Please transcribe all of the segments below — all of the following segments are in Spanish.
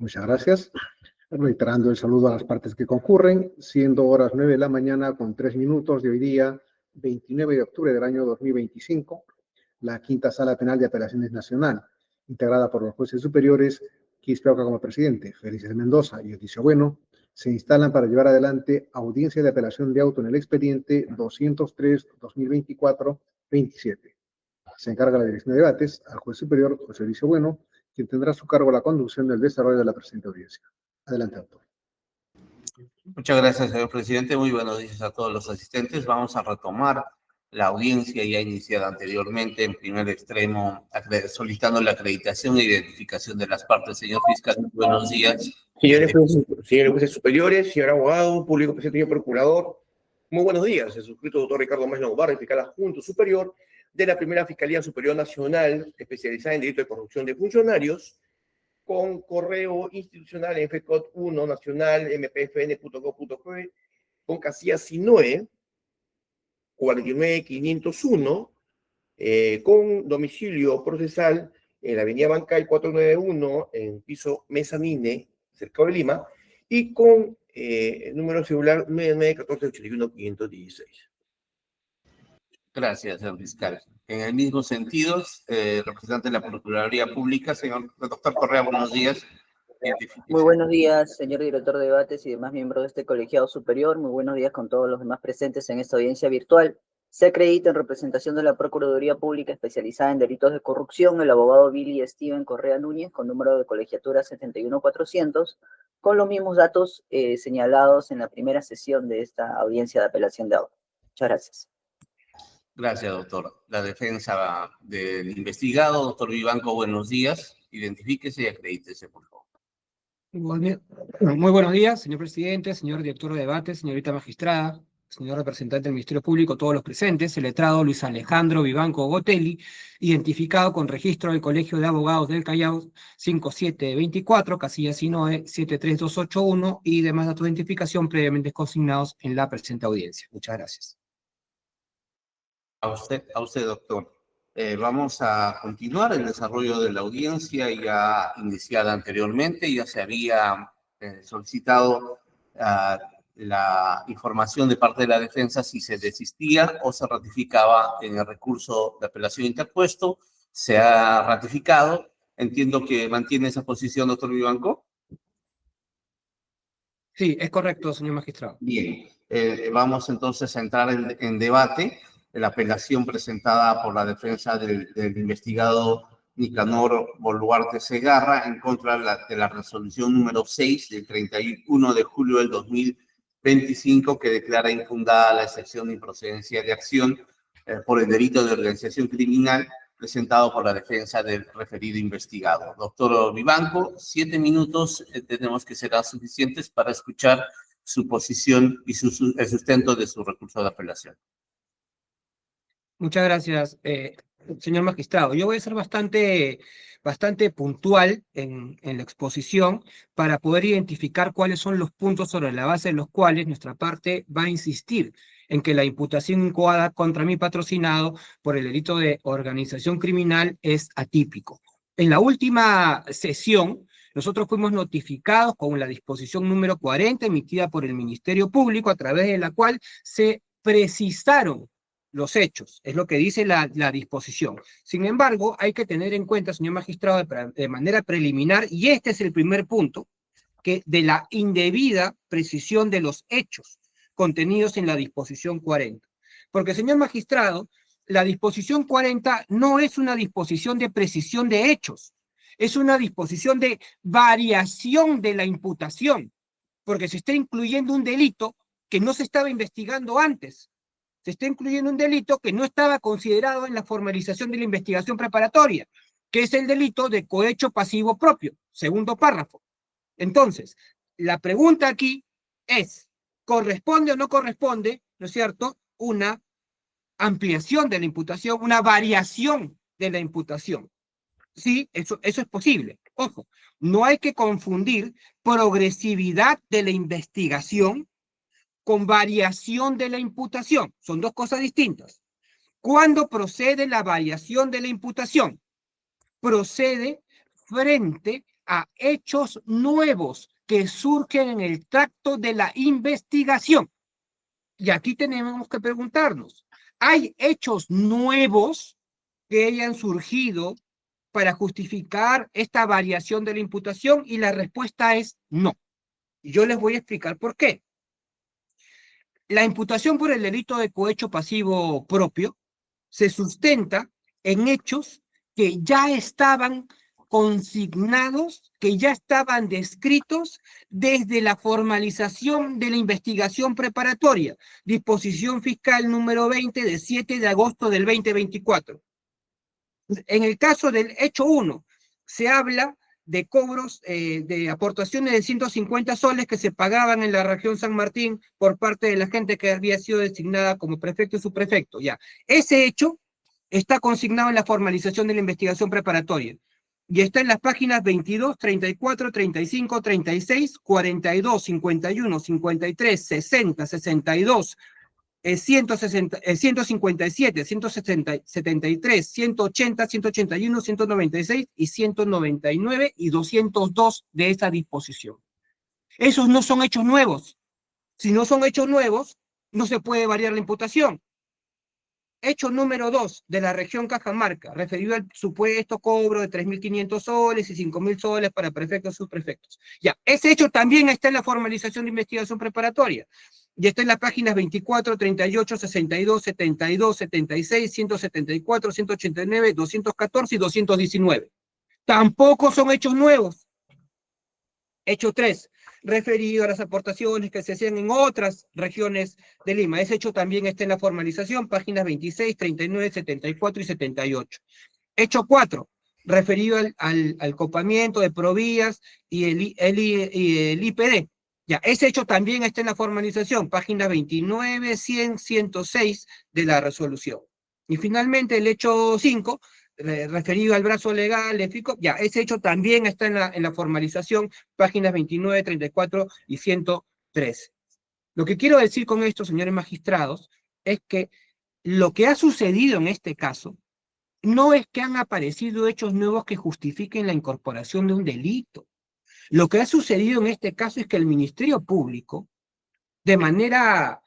Muchas gracias. Reiterando el saludo a las partes que concurren, siendo horas 9 de la mañana con 3 minutos de hoy día, 29 de octubre del año 2025, la Quinta Sala Penal de Apelaciones Nacional, integrada por los jueces superiores Quispe Oca como presidente, Felices Mendoza y Oticio Bueno, se instalan para llevar adelante audiencia de apelación de auto en el expediente 203-2024-27. Se encarga la dirección de debates al juez superior José Oticio Bueno, quien tendrá a su cargo la conducción del desarrollo de la presente audiencia. Adelante, doctor. Muchas gracias, señor presidente. Muy buenos días a todos los asistentes. Vamos a retomar la audiencia ya iniciada anteriormente. En primer extremo, solicitando la acreditación e identificación de las partes. Señor fiscal, muy buenos días. Señores jueces superiores, señor abogado, público presente, señor procurador, muy buenos días. El suscrito doctor Ricardo Mesno Ubarra, fiscal adjunto superior de la Primera Fiscalía Superior Nacional, especializada en delito de corrupción de funcionarios, con correo institucional en FECOT 1 nacional mpfn.gov.pe, con casilla SINOE 49501, con domicilio procesal en la avenida Bancay 491, en piso Mezzanine, cerca de Lima, y con número celular 991481-516. Gracias, señor fiscal. En el mismo sentido, representante de la Procuraduría Pública, señor doctor Correa, buenos días. Muy buenos días, señor director de debates y demás miembros de este colegiado superior. Muy buenos días con todos los demás presentes en esta audiencia virtual. Se acredita en representación de la Procuraduría Pública especializada en delitos de corrupción el abogado Billy Steven Correa Núñez, con número de colegiatura 71400, con los mismos datos señalados en la primera sesión de esta audiencia de apelación de auto. Muchas gracias. Gracias, doctor. La defensa del investigado, doctor Vivanco, buenos días. Identifíquese y acredítese, por favor. Muy buenos días, señor presidente, señor director de debate, señorita magistrada, señor representante del Ministerio Público, todos los presentes, el letrado Luis Alejandro Vivanco Gotelli, identificado con registro del Colegio de Abogados del Callao 5724, casilla SINOE 73281 y demás datos de identificación previamente consignados en la presente audiencia. Muchas gracias. A usted, doctor. Vamos a continuar el desarrollo de la audiencia ya iniciada anteriormente. Ya se había solicitado la información de parte de la defensa si se desistía o se ratificaba en el recurso de apelación interpuesto. Se ha ratificado. Entiendo que mantiene esa posición, doctor Vivanco. Sí, es correcto, señor magistrado. Bien, vamos entonces a entrar en debate. La apelación presentada por la defensa del investigado Nicanor Boluarte Segarra en contra de la resolución número 6 del 31 de julio del 2025 que declara infundada la excepción de improcedencia de acción por el delito de organización criminal presentado por la defensa del referido investigado. Doctor Vivanco, 7 minutos tenemos que serán suficientes para escuchar su posición y el sustento de su recurso de apelación. Muchas gracias, señor magistrado. Yo voy a ser bastante puntual en la exposición para poder identificar cuáles son los puntos sobre la base de los cuales nuestra parte va a insistir en que la imputación incoada contra mi patrocinado por el delito de organización criminal es atípico. En la última sesión, nosotros fuimos notificados con la disposición número 40 emitida por el Ministerio Público, a través de la cual se precisaron los hechos, es lo que dice la disposición. Sin embargo, hay que tener en cuenta, señor magistrado, de manera preliminar, y este es el primer punto, que de la indebida precisión de los hechos contenidos en la disposición 40. Porque, señor magistrado, la disposición 40 no es una disposición de precisión de hechos, es una disposición de variación de la imputación, porque se está incluyendo un delito que no se estaba investigando antes. Se está incluyendo un delito que no estaba considerado en la formalización de la investigación preparatoria, que es el delito de cohecho pasivo propio, segundo párrafo. Entonces, la pregunta aquí es, ¿corresponde o no corresponde, no es cierto, una ampliación de la imputación, una variación de la imputación? Sí, eso es posible. Ojo, no hay que confundir progresividad de la investigación con variación de la imputación. Son dos cosas distintas. ¿Cuándo procede la variación de la imputación? Procede frente a hechos nuevos que surgen en el tracto de la investigación. Y aquí tenemos que preguntarnos, ¿hay hechos nuevos que hayan surgido para justificar esta variación de la imputación? Y la respuesta es no. Y yo les voy a explicar por qué. La imputación por el delito de cohecho pasivo propio se sustenta en hechos que ya estaban consignados, que ya estaban descritos desde la formalización de la investigación preparatoria, disposición fiscal número 20 de 7 de agosto del 2024. En el caso del hecho 1, se habla de cobros de aportaciones de 150 soles que se pagaban en la región San Martín por parte de la gente que había sido designada como prefecto y subprefecto. Ya, ese hecho está consignado en la formalización de la investigación preparatoria y está en las páginas 22, 34, 35, 36, 42, 51, 53, 60, 62, 157, 173, 180, 181, 196 y 199 y 202 de esa disposición. Esos no son hechos nuevos. Si no son hechos nuevos, no se puede variar la imputación. Hecho número 2 de la región Cajamarca, referido al supuesto cobro de 3.500 soles y 5.000 soles para prefectos y subprefectos. Ya, ese hecho también está en la formalización de investigación preparatoria. Y está en las páginas 24, 38, 62, 72, 76, 174, 189, 214 y 219. Tampoco son hechos nuevos. Hecho 3, referido a las aportaciones que se hacían en otras regiones de Lima. Ese hecho también está en la formalización, páginas 26, 39, 74 y 78. Hecho 4, referido al copamiento de Provías y el IPD. Ya, ese hecho también está en la formalización, páginas 29, 100, 106 de la resolución. Y finalmente el hecho 5, referido al brazo legal, ya, ese hecho también está en la formalización, páginas 29, 34 y 113. Lo que quiero decir con esto, señores magistrados, es que lo que ha sucedido en este caso no es que han aparecido hechos nuevos que justifiquen la incorporación de un delito. Lo que ha sucedido en este caso es que el Ministerio Público, de manera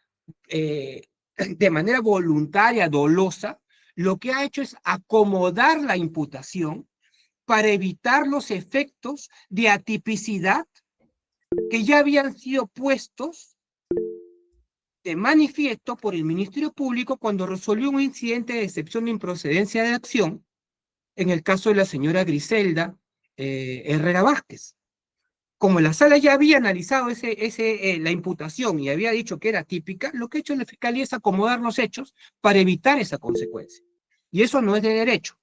voluntaria, dolosa, lo que ha hecho es acomodar la imputación para evitar los efectos de atipicidad que ya habían sido puestos de manifiesto por el Ministerio Público cuando resolvió un incidente de excepción de improcedencia de acción en el caso de la señora Griselda Herrera Vázquez. Como la sala ya había analizado la imputación y había dicho que era típica, lo que ha hecho la Fiscalía es acomodar los hechos para evitar esa consecuencia. Y eso no es de derecho.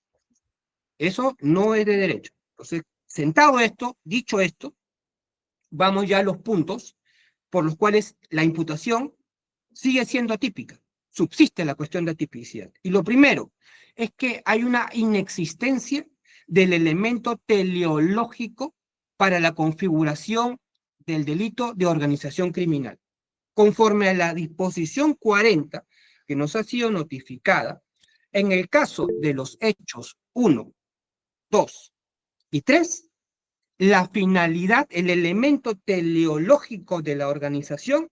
Eso no es de derecho. Entonces, sentado esto, dicho esto, vamos ya a los puntos por los cuales la imputación sigue siendo atípica. Subsiste la cuestión de atipicidad. Y lo primero es que hay una inexistencia del elemento teleológico para la configuración del delito de organización criminal. Conforme a la disposición 40 que nos ha sido notificada, en el caso de los hechos 1, 2 y 3, la finalidad, el elemento teleológico de la organización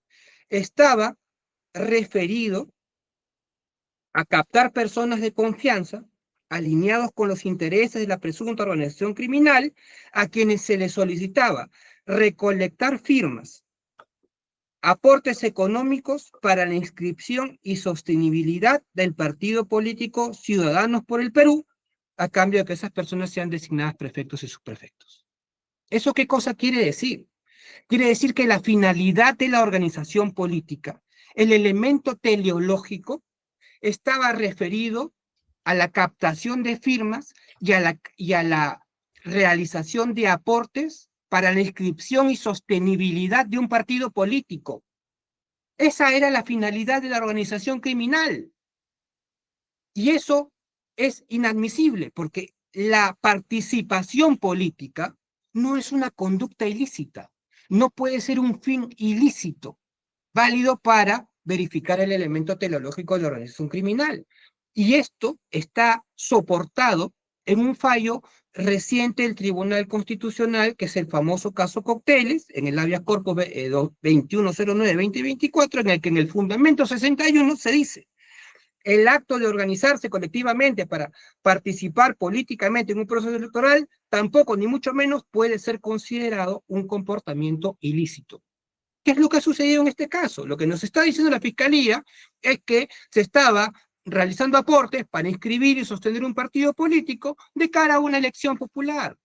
estaba referido a captar personas de confianza alineados con los intereses de la presunta organización criminal, a quienes se les solicitaba recolectar firmas, aportes económicos para la inscripción y sostenibilidad del partido político Ciudadanos por el Perú, a cambio de que esas personas sean designadas prefectos y subprefectos. ¿Eso qué cosa quiere decir? Quiere decir que la finalidad de la organización política, el elemento teleológico, estaba referido a la captación de firmas y a la realización de aportes para la inscripción y sostenibilidad de un partido político. Esa era la finalidad de la organización criminal. Y eso es inadmisible porque la participación política no es una conducta ilícita, no puede ser un fin ilícito, válido para verificar el elemento teleológico de la organización criminal. Y esto está soportado en un fallo reciente del Tribunal Constitucional, que es el famoso caso Cocteles, en el habeas corpus 2109-2024, en el que en el fundamento 61 se dice: el acto de organizarse colectivamente para participar políticamente en un proceso electoral tampoco, ni mucho menos, puede ser considerado un comportamiento ilícito. ¿Qué es lo que ha sucedido en este caso? Lo que nos está diciendo la Fiscalía es que se estaba realizando aportes para inscribir y sostener un partido político de cara a una elección popular,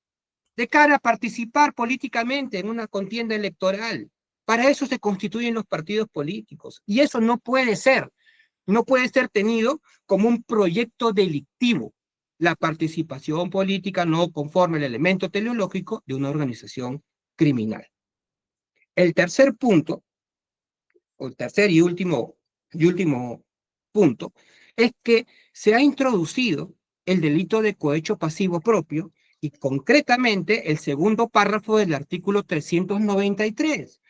de cara a participar políticamente en una contienda electoral. Para eso se constituyen los partidos políticos. Y eso no puede ser tenido como un proyecto delictivo, la participación política no conforme al elemento teleológico de una organización criminal. El tercer punto, o el tercer y último punto, es que se ha introducido el delito de cohecho pasivo propio y concretamente el segundo párrafo del artículo 393,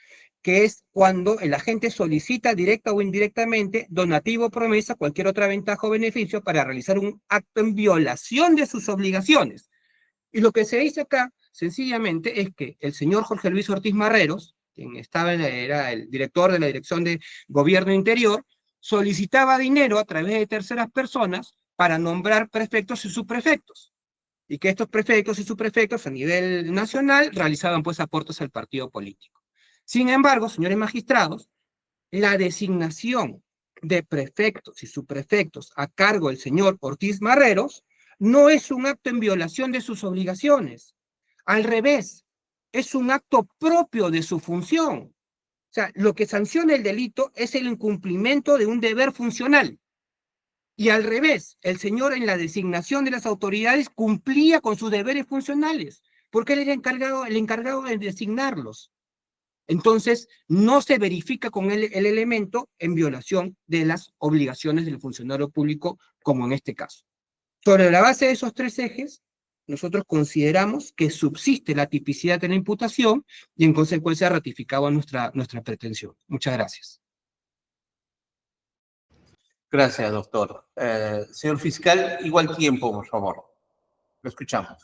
que es cuando el agente solicita directa o indirectamente donativo, promesa, cualquier otra ventaja o beneficio para realizar un acto en violación de sus obligaciones. Y lo que se dice acá, sencillamente, es que el señor Jorge Luis Ortiz Marreros, quien era el director de la Dirección de Gobierno Interior, solicitaba dinero a través de terceras personas para nombrar prefectos y subprefectos. Y que estos prefectos y subprefectos a nivel nacional realizaban pues aportes al partido político. Sin embargo, señores magistrados, la designación de prefectos y subprefectos a cargo del señor Ortiz Marreros no es un acto en violación de sus obligaciones. Al revés, es un acto propio de su función. O sea, lo que sanciona el delito es el incumplimiento de un deber funcional. Y al revés, el señor en la designación de las autoridades cumplía con sus deberes funcionales, porque él era el encargado de designarlos. Entonces, no se verifica con el elemento en violación de las obligaciones del funcionario público, como en este caso. Sobre la base de esos tres ejes, nosotros consideramos que subsiste la tipicidad de la imputación y en consecuencia ratificamos nuestra pretensión. Muchas gracias. Gracias, doctor. Señor fiscal, igual tiempo, por favor. Lo escuchamos.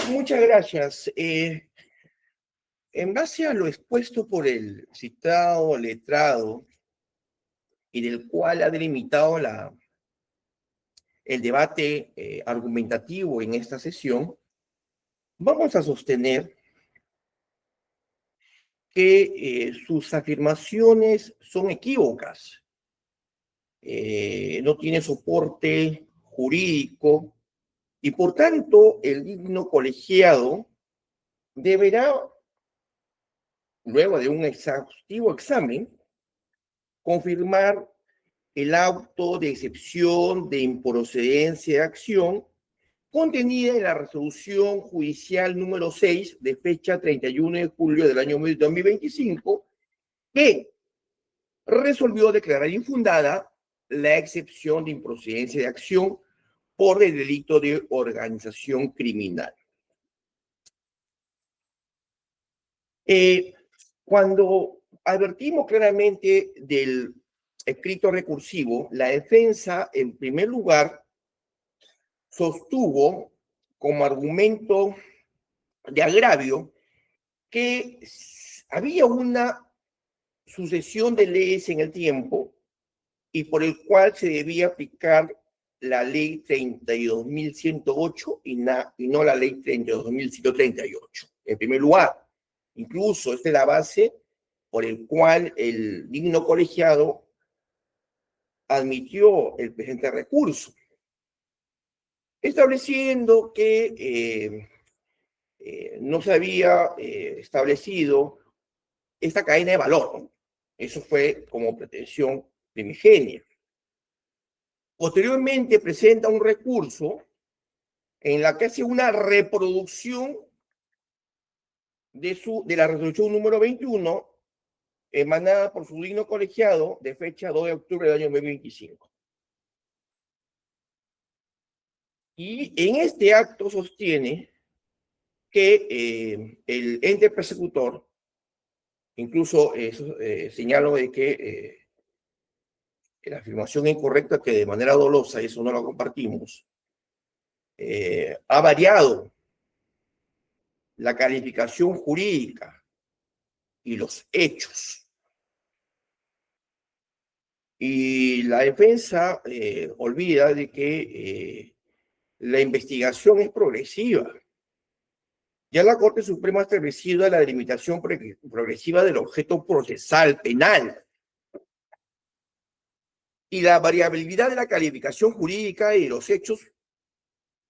Muchas gracias. En base a lo expuesto por el citado letrado y del cual ha delimitado el debate argumentativo en esta sesión, vamos a sostener que sus afirmaciones son equívocas. No tiene soporte jurídico y por tanto el digno colegiado deberá, luego de un exhaustivo examen, confirmar el auto de excepción de improcedencia de acción contenida en la resolución judicial número 6 de fecha 31 de julio del año 2025, que resolvió declarar infundada la excepción de improcedencia de acción por el delito de organización criminal. Cuando advertimos claramente del escrito recursivo, la defensa, en primer lugar, sostuvo como argumento de agravio que había una sucesión de leyes en el tiempo y por el cual se debía aplicar la ley 32.108 y no la ley 32.138. En primer lugar, incluso esta es la base por el cual el digno colegiado admitió el presente recurso, estableciendo que no se había establecido esta cadena de valor, ¿no? Eso fue como pretensión primigenia. Posteriormente presenta un recurso en la que hace una reproducción de la resolución número 21 emanada por su digno colegiado de fecha 2 de octubre del año 2025. Y en este acto sostiene que el ente persecutor, incluso señalo de que la afirmación incorrecta, que de manera dolosa, eso no lo compartimos, ha variado la calificación jurídica y los hechos. Y la defensa olvida de que la investigación es progresiva. Ya la Corte Suprema ha establecido la delimitación progresiva del objeto procesal penal. Y la variabilidad de la calificación jurídica y de los hechos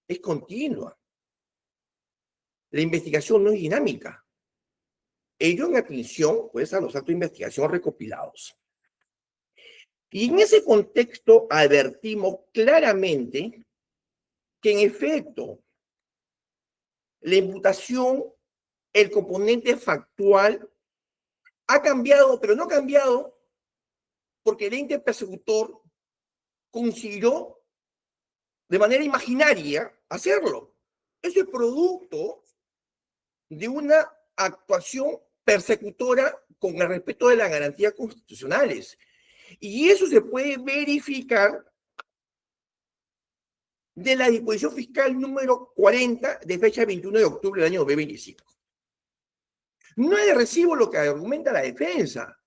es continua. La investigación no es dinámica. Ello en atención, pues, a los actos de investigación recopilados. Y en ese contexto advertimos claramente que, en efecto, la imputación, el componente factual, ha cambiado, pero no ha cambiado porque el ente persecutor consiguió de manera imaginaria hacerlo. Eso es producto de una actuación persecutora con el respeto de las garantías constitucionales. Y eso se puede verificar de la disposición fiscal número 40 de fecha 21 de octubre del año 2025. No es de recibo lo que argumenta la defensa,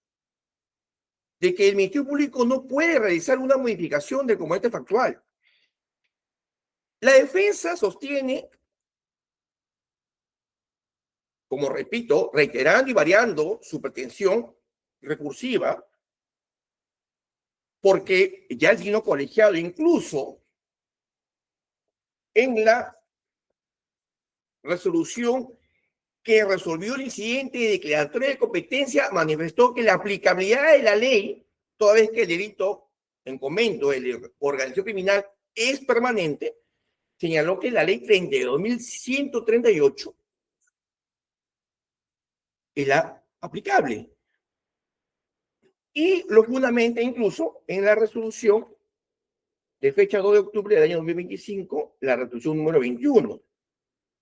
de que el Ministerio Público no puede realizar una modificación del componente factual. La defensa sostiene, como repito, reiterando y variando su pretensión recursiva, porque ya el tribunal colegiado, incluso en la resolución que resolvió el incidente de declaratoria de competencia, manifestó que la aplicabilidad de la ley, toda vez que el delito en comento de la organización criminal es permanente, señaló que la ley 32.138 es la aplicable. Y lo fundamenta incluso en la resolución de fecha 2 de octubre del año 2025, la resolución número 21,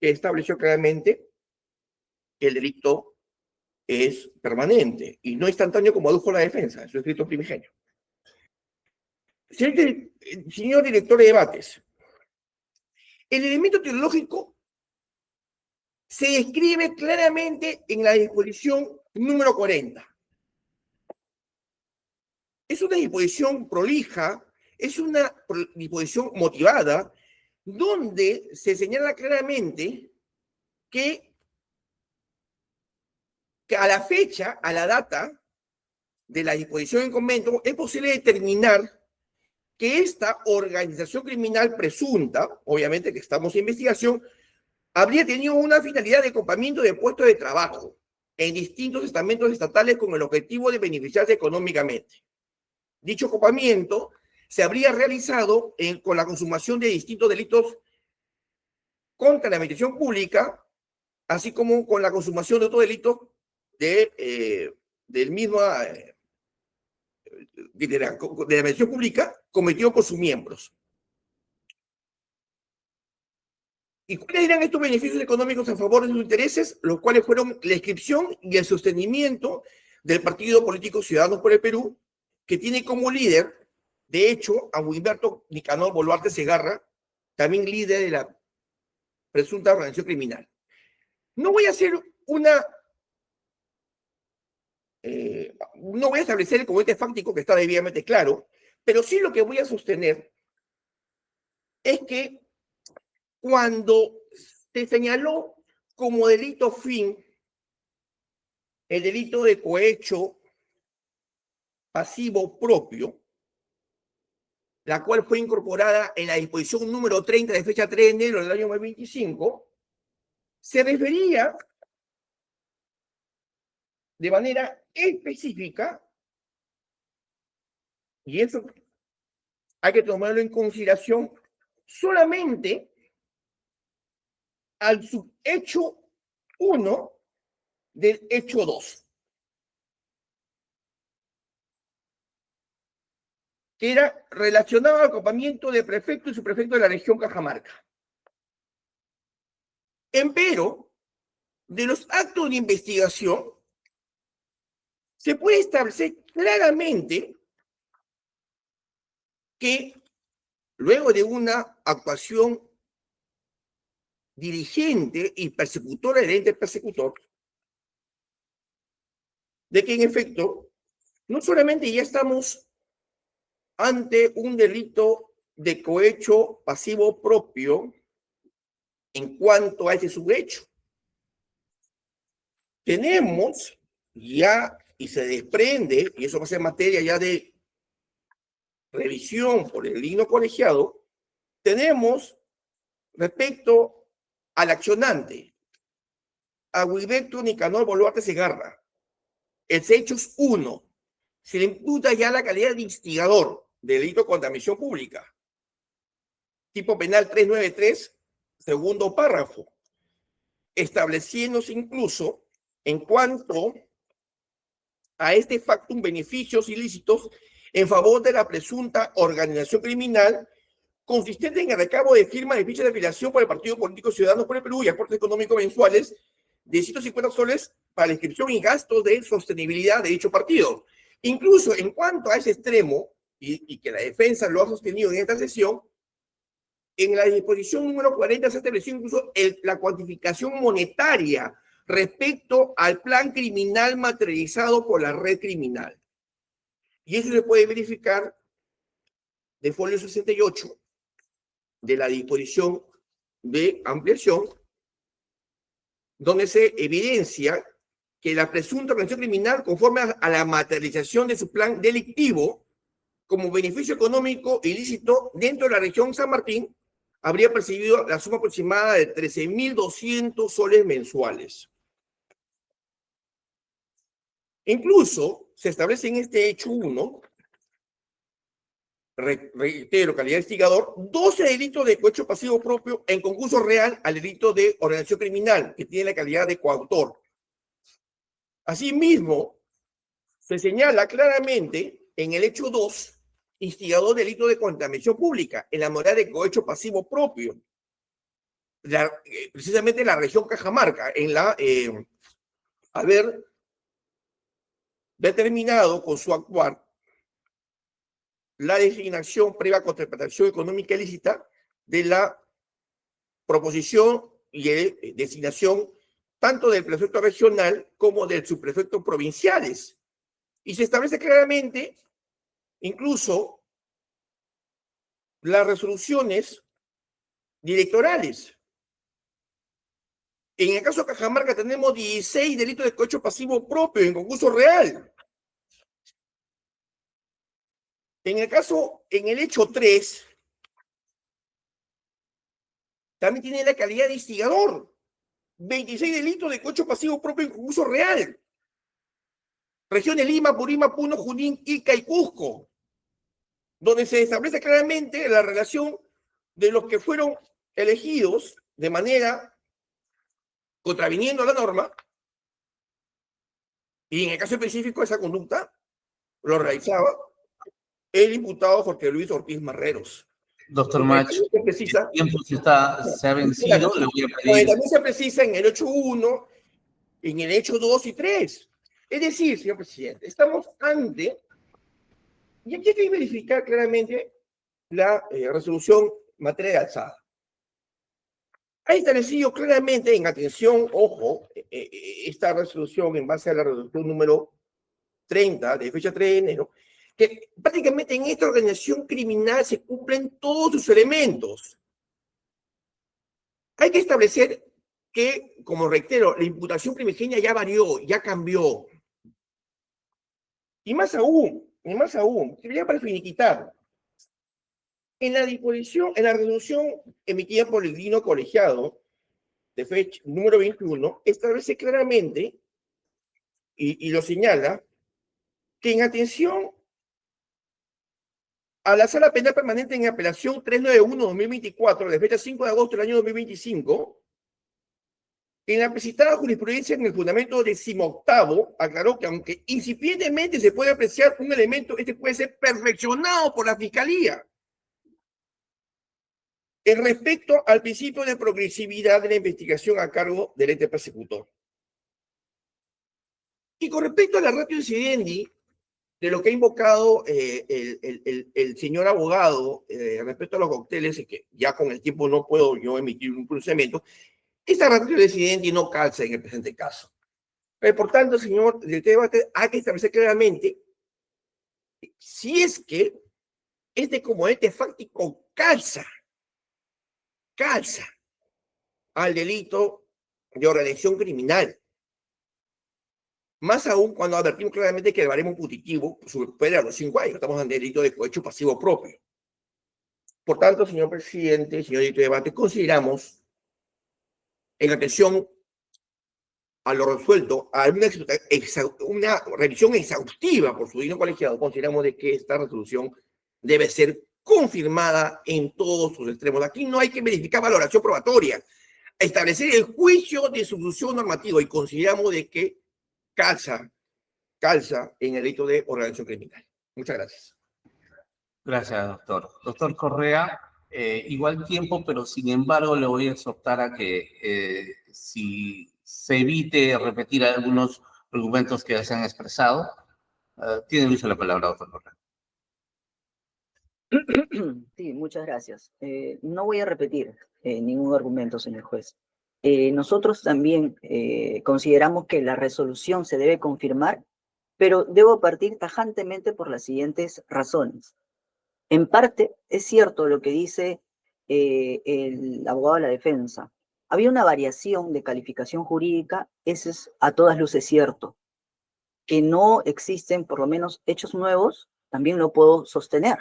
que estableció claramente que el delito es permanente y no instantáneo como adujo la defensa, eso es escrito primigenio. Señor director de debates, el elemento teológico se describe claramente en la disposición número 40. Es una disposición prolija, es una disposición motivada, donde se señala claramente que a la fecha, a la data de la disposición en convento, es posible determinar que esta organización criminal presunta, obviamente que estamos en investigación, habría tenido una finalidad de copamiento de puestos de trabajo en distintos estamentos estatales con el objetivo de beneficiarse económicamente. Dicho copamiento se habría realizado con la consumación de distintos delitos contra la administración pública, así como con la consumación de otros delitos del mismo de la administración pública cometido por sus miembros. ¿Y cuáles eran estos beneficios económicos a favor de sus intereses? Los cuales fueron la inscripción y el sostenimiento del Partido Político Ciudadanos por el Perú, que tiene como líder, de hecho, a Humberto Nicanor Boluarte Segarra, también líder de la presunta organización criminal. No voy a hacer no voy a establecer el componente fáctico que está debidamente claro, pero sí lo que voy a sostener es que cuando se señaló como delito fin el delito de cohecho pasivo propio, la cual fue incorporada en la disposición número 30 de fecha 3 de enero del año 2025, se refería de manera específica, y eso hay que tomarlo en consideración, solamente al subhecho 1 del hecho 2, que era relacionado al copamiento de prefecto y subprefecto de la región Cajamarca. Empero, de los actos de investigación, se puede establecer claramente que luego de una actuación dirigente y persecutora del ente persecutor, de que en efecto, no solamente ya estamos ante un delito de cohecho pasivo propio en cuanto a ese subhecho. Tenemos ya, y se desprende, y eso va a ser materia ya de revisión por el digno colegiado, tenemos respecto al accionante, a Wilberto Nicanor Boluarte Segarra, el hechos 1, se le imputa ya la calidad de instigador de delito contra la misión pública, tipo penal 393, segundo párrafo, estableciéndose incluso en cuanto a este factum beneficios ilícitos en favor de la presunta organización criminal consistente en el recabo de firmas de fichas de afiliación por el Partido Político Ciudadanos por el Perú y aportes económicos mensuales de 150 soles para la inscripción y gastos de sostenibilidad de dicho partido. Incluso en cuanto a ese extremo, y que la defensa lo ha sostenido en esta sesión, en la disposición número 40 se estableció incluso la cuantificación monetaria respecto al plan criminal materializado por la red criminal. Y eso se puede verificar de folio 68 de la disposición de ampliación, donde se evidencia que la presunta organización criminal, conforme a la materialización de su plan delictivo, como beneficio económico ilícito dentro de la región San Martín, habría percibido la suma aproximada de 13.200 soles mensuales. Incluso se establece en este hecho 1, reitero, calidad de instigador, 12 delitos de cohecho pasivo propio en concurso real al delito de organización criminal, que tiene la calidad de coautor. Asimismo, se señala claramente en el hecho 2, instigador delito de contaminación pública, en la modalidad de cohecho pasivo propio, precisamente en la región Cajamarca, en la haber determinado con su actuar la designación previa contraprestación económica ilícita de la proposición y designación tanto del prefecto regional como del subprefecto provinciales. Y se establece claramente incluso las resoluciones directorales. En el caso de Cajamarca tenemos 16 delitos de cohecho pasivo propio en concurso real. En el hecho 3, también tiene la calidad de instigador. 26 delitos de cohecho pasivo propio en concurso real. Regiones Lima, Purímac, Puno, Junín, Ica y Cusco, donde se establece claramente la relación de los que fueron elegidos de manera contraviniendo a la norma, y en el caso específico esa conducta lo realizaba el imputado Jorge Luis Ortiz Marreros. Doctor Mach, el tiempo se ha vencido, le voy a pedir. También se precisa en el hecho 1, en el hecho 2 y 3. Es decir, señor presidente, estamos ante, y aquí hay que verificar claramente la resolución materia de alzada. Ha establecido claramente, en atención, ojo, esta resolución en base a la resolución número 30, de fecha 3 de enero, que prácticamente en esta organización criminal se cumplen todos sus elementos. Hay que establecer que, como reitero, la imputación primigenia ya varió, ya cambió. Y más aún, ya para finiquitar, en la disposición, en la resolución emitida por el digno colegiado de fecha número 21, establece claramente, y lo señala, que en atención a la Sala Penal Permanente en Apelación 391-2024, de fecha 5 de agosto del año 2025, en la precitada jurisprudencia en el fundamento 18º, aclaró que aunque incipientemente se puede apreciar un elemento, este puede ser perfeccionado por la Fiscalía. En respecto al principio de progresividad de la investigación a cargo del ente persecutor. Y con respecto a la ratio incidendi, de lo que ha invocado el señor abogado respecto a los cócteles, es que ya con el tiempo no puedo yo emitir un pronunciamiento, esta ratio del incidente no calza en el presente caso. Por tanto, señor, del debate hay que establecer claramente si es que este componente fáctico calza al delito de organización criminal. Más aún cuando advertimos claramente que el baremo punitivo supera a los 5 años. Estamos en delito de cohecho pasivo propio. Por tanto, señor presidente, señor director de debate, consideramos, en atención a lo resuelto, a una revisión exhaustiva por su digno colegiado, consideramos de que esta resolución debe ser confirmada en todos sus extremos. Aquí no hay que verificar valoración probatoria, establecer el juicio de solución normativa, y consideramos de que calza en el delito de organización criminal. Muchas gracias. Gracias, doctor. Doctor Correa, igual tiempo, pero sin embargo le voy a exhortar a que si se evite repetir algunos argumentos que ya se han expresado. Tiene uso la palabra, doctor Correa. Sí, muchas gracias. No voy a repetir ningún argumento, señor juez. Nosotros también consideramos que la resolución se debe confirmar, pero debo partir tajantemente por las siguientes razones. En parte, es cierto lo que dice el abogado de la defensa. Había una variación de calificación jurídica, eso es a todas luces cierto. Que no existen, por lo menos, hechos nuevos, también lo puedo sostener.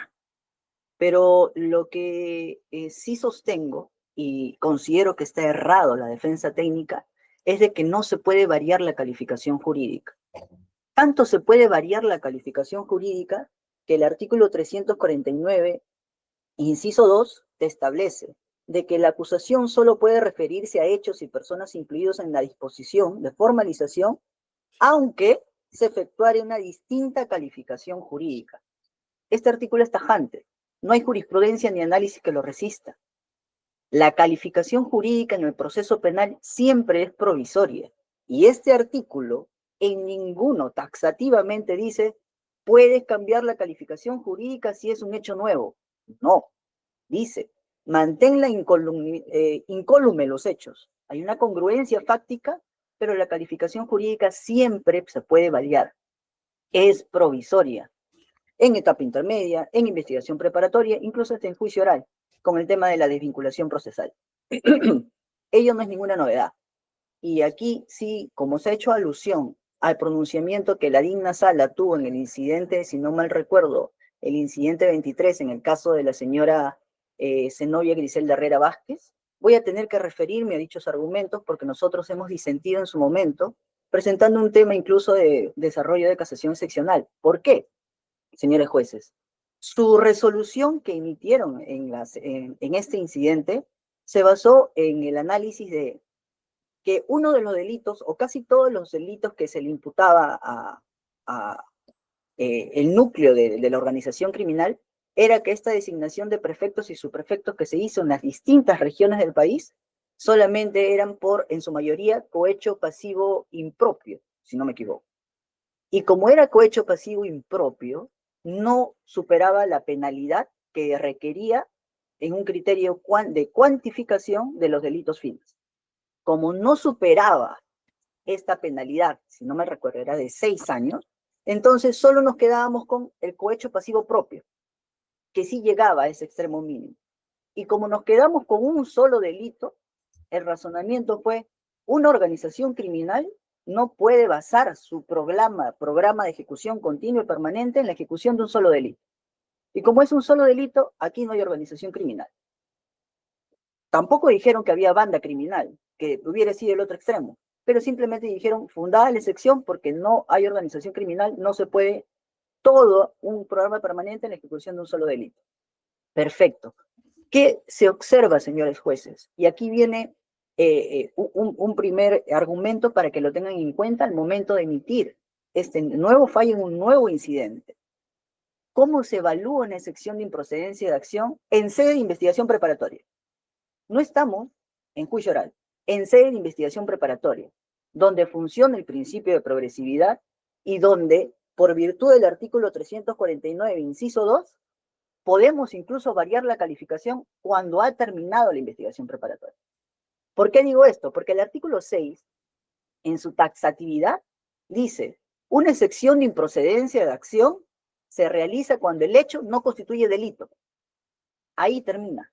Pero lo que sí sostengo, y considero que está errado la defensa técnica, es de que no se puede variar la calificación jurídica. Tanto se puede variar la calificación jurídica que el artículo 349, inciso 2, te establece de que la acusación solo puede referirse a hechos y personas incluidos en la disposición de formalización, aunque se efectuare una distinta calificación jurídica. Este artículo es tajante. No hay jurisprudencia ni análisis que lo resista. La calificación jurídica en el proceso penal siempre es provisoria. Y este artículo en ninguno taxativamente dice, puedes cambiar la calificación jurídica si es un hecho nuevo. No. Dice, manténla incólume los hechos. Hay una congruencia fáctica, pero la calificación jurídica siempre se puede variar. Es provisoria. En etapa intermedia, en investigación preparatoria, incluso hasta en juicio oral, con el tema de la desvinculación procesal. Ello no es ninguna novedad. Y aquí sí, como se ha hecho alusión al pronunciamiento que la digna sala tuvo en el incidente, si no mal recuerdo, el incidente 23, en el caso de la señora Zenobia Griselda Herrera Vázquez, voy a tener que referirme a dichos argumentos porque nosotros hemos disentido en su momento, presentando un tema incluso de desarrollo de casación seccional. ¿Por qué? Señores jueces, su resolución que emitieron en este incidente se basó en el análisis de que uno de los delitos, o casi todos los delitos que se le imputaba el núcleo de la organización criminal, era que esta designación de prefectos y subprefectos que se hizo en las distintas regiones del país solamente eran en su mayoría, cohecho pasivo impropio, si no me equivoco. Y como era cohecho pasivo impropio, no superaba la penalidad que requería en un criterio de cuantificación de los delitos fines. Como no superaba esta penalidad, si no me recuerdo, era de 6 años, entonces solo nos quedábamos con el cohecho pasivo propio, que sí llegaba a ese extremo mínimo. Y como nos quedamos con un solo delito, el razonamiento fue, una organización criminal no puede basar su programa de ejecución continua y permanente en la ejecución de un solo delito. Y como es un solo delito, aquí no hay organización criminal. Tampoco dijeron que había banda criminal, que hubiera sido el otro extremo, pero simplemente dijeron, fundada la excepción porque no hay organización criminal, no se puede todo un programa permanente en la ejecución de un solo delito. Perfecto. ¿Qué se observa, señores jueces? Y aquí viene un primer argumento para que lo tengan en cuenta al momento de emitir este nuevo fallo en un nuevo incidente. ¿Cómo se evalúa una excepción de improcedencia de acción en sede de investigación preparatoria? No estamos en juicio oral, en sede de investigación preparatoria, donde funciona el principio de progresividad y donde por virtud del artículo 349, inciso 2, podemos incluso variar la calificación cuando ha terminado la investigación preparatoria. ¿Por qué digo esto? Porque el artículo 6, en su taxatividad, dice, una excepción de improcedencia de acción se realiza cuando el hecho no constituye delito. Ahí termina.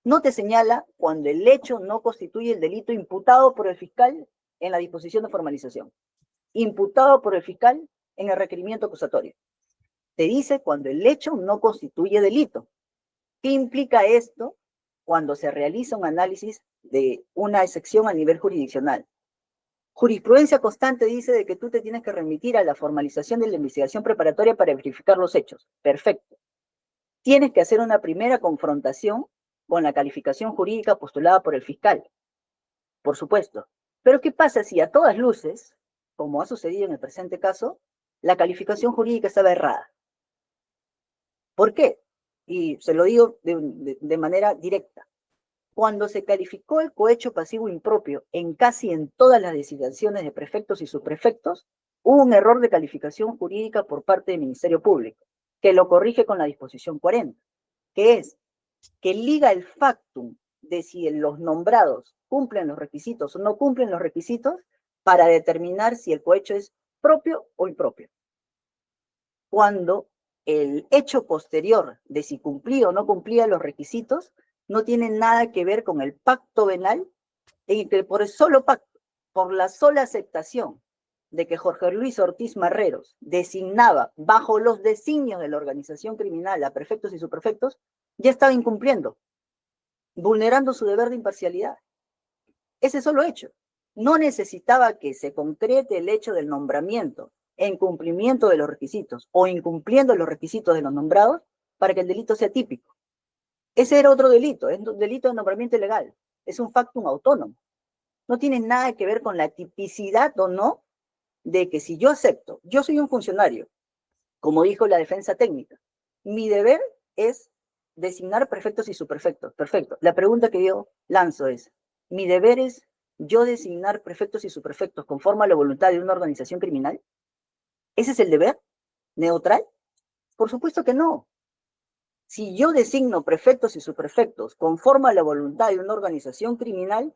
No te señala cuando el hecho no constituye el delito imputado por el fiscal en la disposición de formalización, imputado por el fiscal en el requerimiento acusatorio. Te dice cuando el hecho no constituye delito. ¿Qué implica esto cuando se realiza un análisis de una excepción a nivel jurisdiccional? Jurisprudencia constante dice de que tú te tienes que remitir a la formalización de la investigación preparatoria para verificar los hechos. Perfecto. Tienes que hacer una primera confrontación con la calificación jurídica postulada por el fiscal. Por supuesto. Pero ¿qué pasa si a todas luces, como ha sucedido en el presente caso, la calificación jurídica estaba errada? ¿Por qué? Y se lo digo de manera directa. Cuando se calificó el cohecho pasivo impropio en casi en todas las designaciones de prefectos y subprefectos, hubo un error de calificación jurídica por parte del Ministerio Público, que lo corrige con la disposición 40, que es que liga el factum de si los nombrados cumplen los requisitos o no cumplen los requisitos para determinar si el cohecho es propio o impropio. Cuando el hecho posterior de si cumplía o no cumplía los requisitos no tiene nada que ver con el pacto venal, en que por el solo pacto, por la sola aceptación de que Jorge Luis Ortiz Marreros designaba bajo los designios de la organización criminal a prefectos y subprefectos, ya estaba incumpliendo, vulnerando su deber de imparcialidad. Ese solo hecho. No necesitaba que se concrete el hecho del nombramiento en cumplimiento de los requisitos o incumpliendo los requisitos de los nombrados para que el delito sea típico. Ese era otro delito, es un delito de nombramiento ilegal, es un factum autónomo. No tiene nada que ver con la tipicidad o no de que si yo acepto, yo soy un funcionario, como dijo la defensa técnica, mi deber es designar prefectos y subprefectos. Perfecto. La pregunta que yo lanzo es, ¿mi deber es yo designar prefectos y subprefectos conforme a la voluntad de una organización criminal? ¿Ese es el deber? ¿Neutral? Por supuesto que no. Si yo designo prefectos y subprefectos conforme a la voluntad de una organización criminal,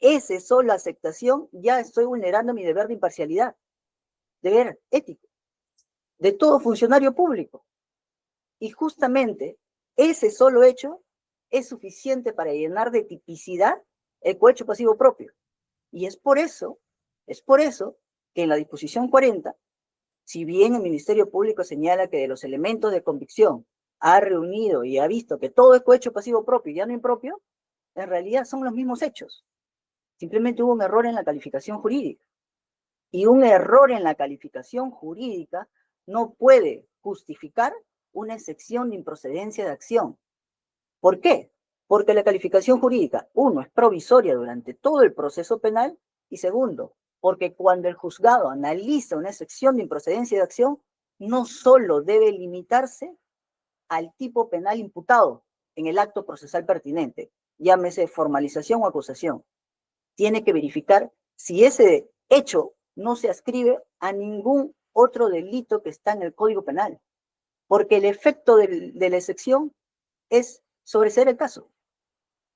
esa sola aceptación ya estoy vulnerando mi deber de imparcialidad, deber ético, de todo funcionario público. Y justamente ese solo hecho es suficiente para llenar de tipicidad el cohecho pasivo propio. Y es por eso que en la disposición 40, si bien el Ministerio Público señala que de los elementos de convicción ha reunido y ha visto que todo es cohecho pasivo propio y ya no impropio, en realidad son los mismos hechos. Simplemente hubo un error en la calificación jurídica. Y un error en la calificación jurídica no puede justificar una excepción de improcedencia de acción. ¿Por qué? Porque la calificación jurídica, uno, es provisoria durante todo el proceso penal, y segundo, porque cuando el juzgado analiza una excepción de improcedencia de acción, no solo debe limitarse al tipo penal imputado en el acto procesal pertinente, llámese formalización o acusación. Tiene que verificar si ese hecho no se ascribe a ningún otro delito que está en el Código Penal, porque el efecto de la excepción es sobreseer el caso,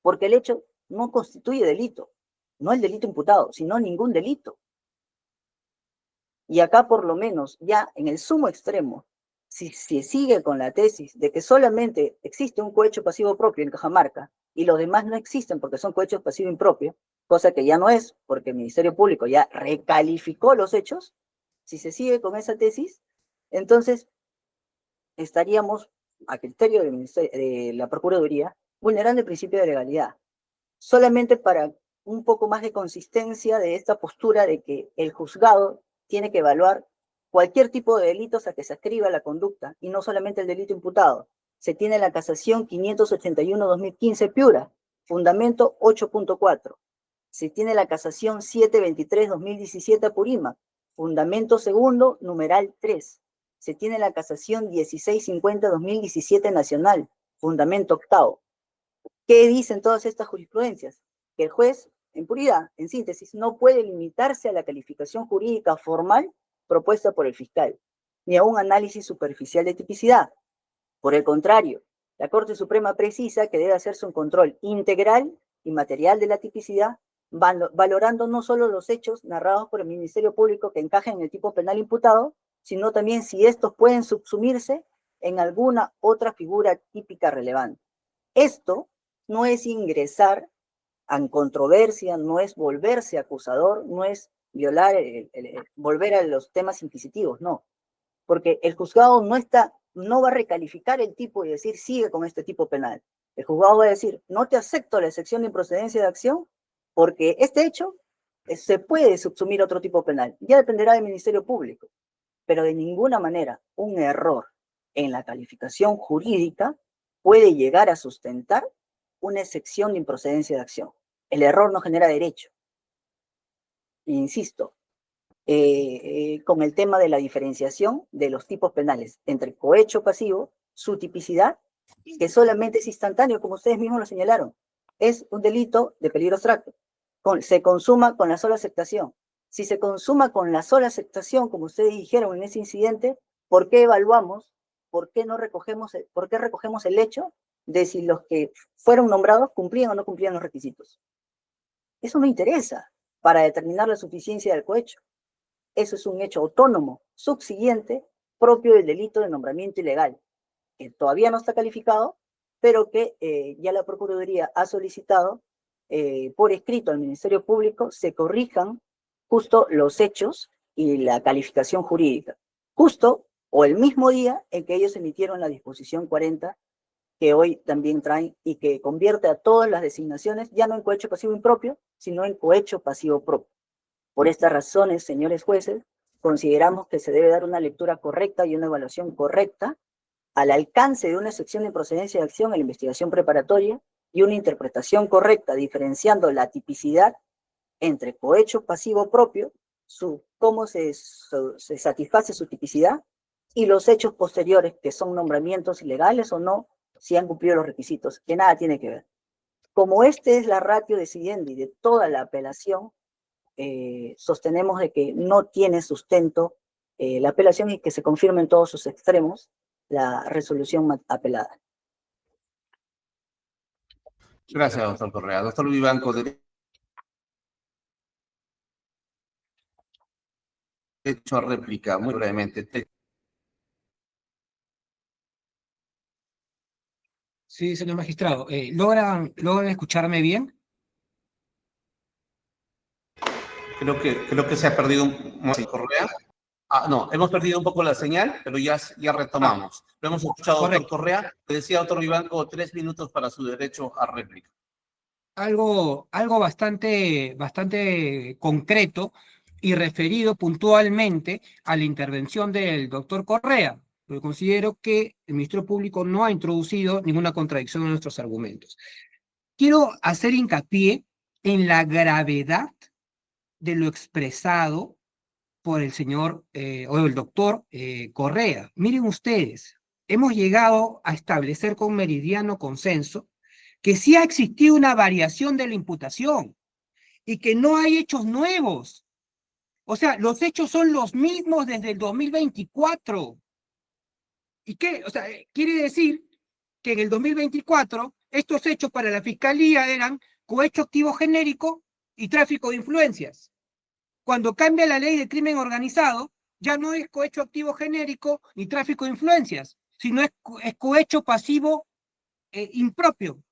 porque el hecho no constituye delito, no el delito imputado, sino ningún delito. Y acá por lo menos, ya en el sumo extremo, si se sigue con la tesis de que solamente existe un cohecho pasivo propio en Cajamarca y los demás no existen porque son cohechos pasivo impropio, cosa que ya no es porque el Ministerio Público ya recalificó los hechos, si se sigue con esa tesis, entonces estaríamos, a criterio de la Procuraduría, vulnerando el principio de legalidad. Solamente para un poco más de consistencia de esta postura de que el juzgado tiene que evaluar cualquier tipo de delitos a que se ascriba la conducta y no solamente el delito imputado. Se tiene la casación 581-2015 Piura, fundamento 8.4. Se tiene la casación 723-2017 Apurímac, fundamento segundo, numeral 3. Se tiene la casación 1650-2017 Nacional, fundamento octavo. ¿Qué dicen todas estas jurisprudencias? Que el juez, en puridad, en síntesis, no puede limitarse a la calificación jurídica formal propuesta por el fiscal. ni a un análisis superficial de tipicidad. Por el contrario, la Corte Suprema precisa que debe hacerse un control integral y material de la tipicidad, valorando no solo los hechos narrados por el Ministerio Público que encajan en el tipo penal imputado, sino también si estos pueden subsumirse en alguna otra figura típica relevante. Esto no es ingresar en controversia, no es volverse acusador, no es violar, volver a los temas inquisitivos, no. Porque el juzgado no va a recalificar el tipo y decir sigue con este tipo penal. El juzgado va a decir no te acepto la excepción de improcedencia de acción porque este hecho se puede subsumir a otro tipo penal. Ya dependerá del Ministerio Público. Pero de ninguna manera un error en la calificación jurídica puede llegar a sustentar una excepción de improcedencia de acción. El error no genera derecho. Insisto, con el tema de la diferenciación de los tipos penales entre cohecho pasivo, su tipicidad, que solamente es instantáneo, como ustedes mismos lo señalaron, es un delito de peligro abstracto. Se consuma con la sola aceptación. Si se consuma con la sola aceptación, como ustedes dijeron en ese incidente, ¿por qué evaluamos, por qué recogemos el hecho de si los que fueron nombrados cumplían o no cumplían los requisitos? Eso no interesa para determinar la suficiencia del cohecho. Eso es un hecho autónomo, subsiguiente, propio del delito de nombramiento ilegal, que todavía no está calificado, pero que ya la Procuraduría ha solicitado por escrito al Ministerio Público se corrijan justo los hechos y la calificación jurídica, justo o el mismo día en que ellos emitieron la disposición 40 que hoy también traen y que convierte a todas las designaciones ya no en cohecho pasivo impropio, sino en cohecho pasivo propio. Por estas razones, señores jueces, consideramos que se debe dar una lectura correcta y una evaluación correcta al alcance de una excepción de improcedencia de acción en la investigación preparatoria y una interpretación correcta, diferenciando la tipicidad entre cohecho pasivo propio, cómo se satisface su tipicidad, y los hechos posteriores, que son nombramientos ilegales o no, si han cumplido los requisitos, que nada tiene que ver. Como esta es la ratio decidendi de toda la apelación, sostenemos de que no tiene sustento la apelación y que se confirme en todos sus extremos la resolución apelada. Gracias, doctor Correa. Doctor Vivanco, derecho a réplica, muy brevemente. Sí, señor magistrado. ¿Logran escucharme bien? Creo que se ha perdido Correa. No, hemos perdido un poco la señal, pero ya retomamos. Lo hemos escuchado, doctor Correa. Le decía, doctor Vivanco, 3 minutos para su derecho a réplica. Algo bastante concreto y referido puntualmente a la intervención del doctor Correa, porque considero que el Ministerio Público no ha introducido ninguna contradicción en nuestros argumentos. Quiero hacer hincapié en la gravedad de lo expresado por el señor o el doctor Correa. Miren ustedes, hemos llegado a establecer con meridiano consenso que sí ha existido una variación de la imputación y que no hay hechos nuevos. O sea, los hechos son los mismos desde el 2024. ¿Y qué? O sea, quiere decir que en el 2024 estos hechos para la Fiscalía eran cohecho activo genérico y tráfico de influencias. Cuando cambia la ley de crimen organizado, ya no es cohecho activo genérico ni tráfico de influencias, sino es cohecho pasivo impropio.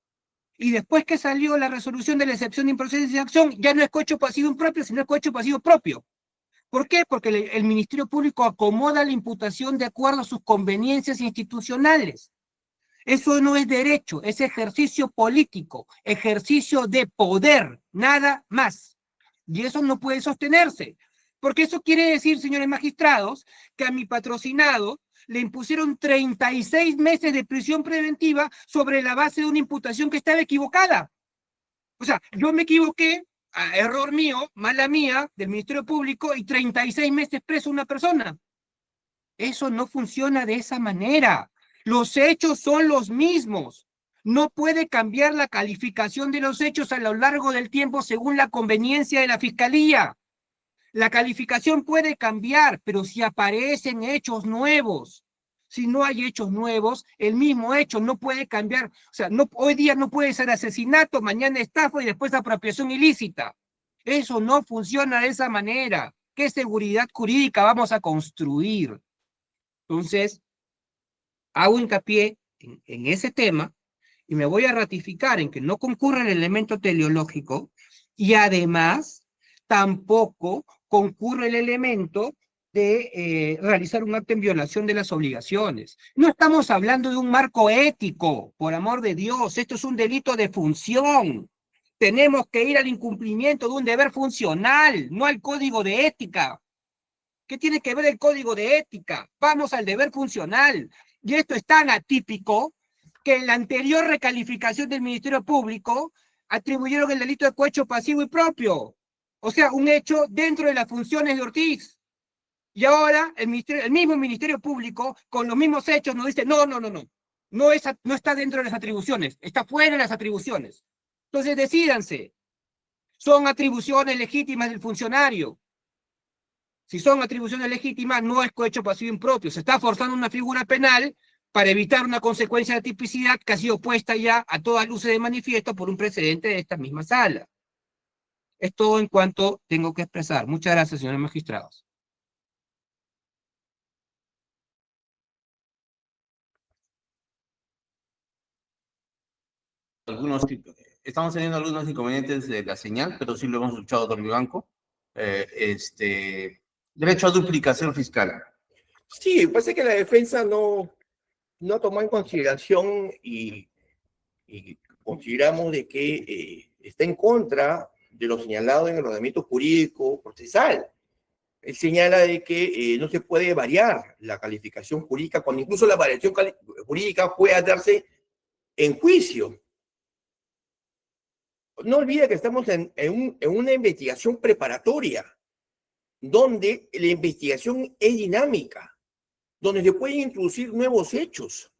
Y después que salió la resolución de la excepción de improcedencia de acción, ya no es cohecho pasivo impropio, sino es cohecho pasivo propio. ¿Por qué? Porque el Ministerio Público acomoda la imputación de acuerdo a sus conveniencias institucionales. Eso no es derecho, es ejercicio político, ejercicio de poder, nada más. Y eso no puede sostenerse, porque eso quiere decir, señores magistrados, que a mi patrocinado le impusieron 36 meses de prisión preventiva sobre la base de una imputación que estaba equivocada. O sea, yo me equivoqué, error mío, mala mía, del Ministerio Público, y 36 meses preso una persona. Eso no funciona de esa manera. Los hechos son los mismos. No puede cambiar la calificación de los hechos a lo largo del tiempo según la conveniencia de la Fiscalía. La calificación puede cambiar, pero si aparecen hechos nuevos, si no hay hechos nuevos, el mismo hecho no puede cambiar. O sea, no, hoy día no puede ser asesinato, mañana estafa y después apropiación ilícita. Eso no funciona de esa manera. ¿Qué seguridad jurídica vamos a construir? Entonces, hago hincapié en ese tema y me voy a ratificar en que no concurre el elemento teleológico y además tampoco concurre el elemento de realizar un acto en violación de las obligaciones. No estamos hablando de un marco ético, por amor de Dios, esto es un delito de función. Tenemos que ir al incumplimiento de un deber funcional, no al código de ética. ¿Qué tiene que ver el código de ética? Vamos al deber funcional. Y esto es tan atípico que en la anterior recalificación del Ministerio Público atribuyeron el delito de cohecho pasivo y propio. O sea, un hecho dentro de las funciones de Ortiz. Y ahora el mismo Ministerio Público, con los mismos hechos, nos dice, no. No está dentro de las atribuciones, está fuera de las atribuciones. Entonces, decídanse. Son atribuciones legítimas del funcionario. Si son atribuciones legítimas, no es cohecho pasivo impropio. Se está forzando una figura penal para evitar una consecuencia de tipicidad que ha sido puesta ya a todas luces de manifiesto por un precedente de esta misma sala. Es todo en cuanto tengo que expresar. Muchas gracias, señores magistrados. Estamos teniendo algunos inconvenientes de la señal, pero sí lo hemos escuchado, doctor Vivanco. Derecho a duplicación fiscal. Sí, parece que la defensa no tomó en consideración y consideramos de que está en contra de lo señalado en el ordenamiento jurídico procesal. Él señala de que no se puede variar la calificación jurídica, cuando incluso la variación jurídica puede darse en juicio. No olvide que estamos en una investigación preparatoria, donde la investigación es dinámica, donde se pueden introducir nuevos hechos,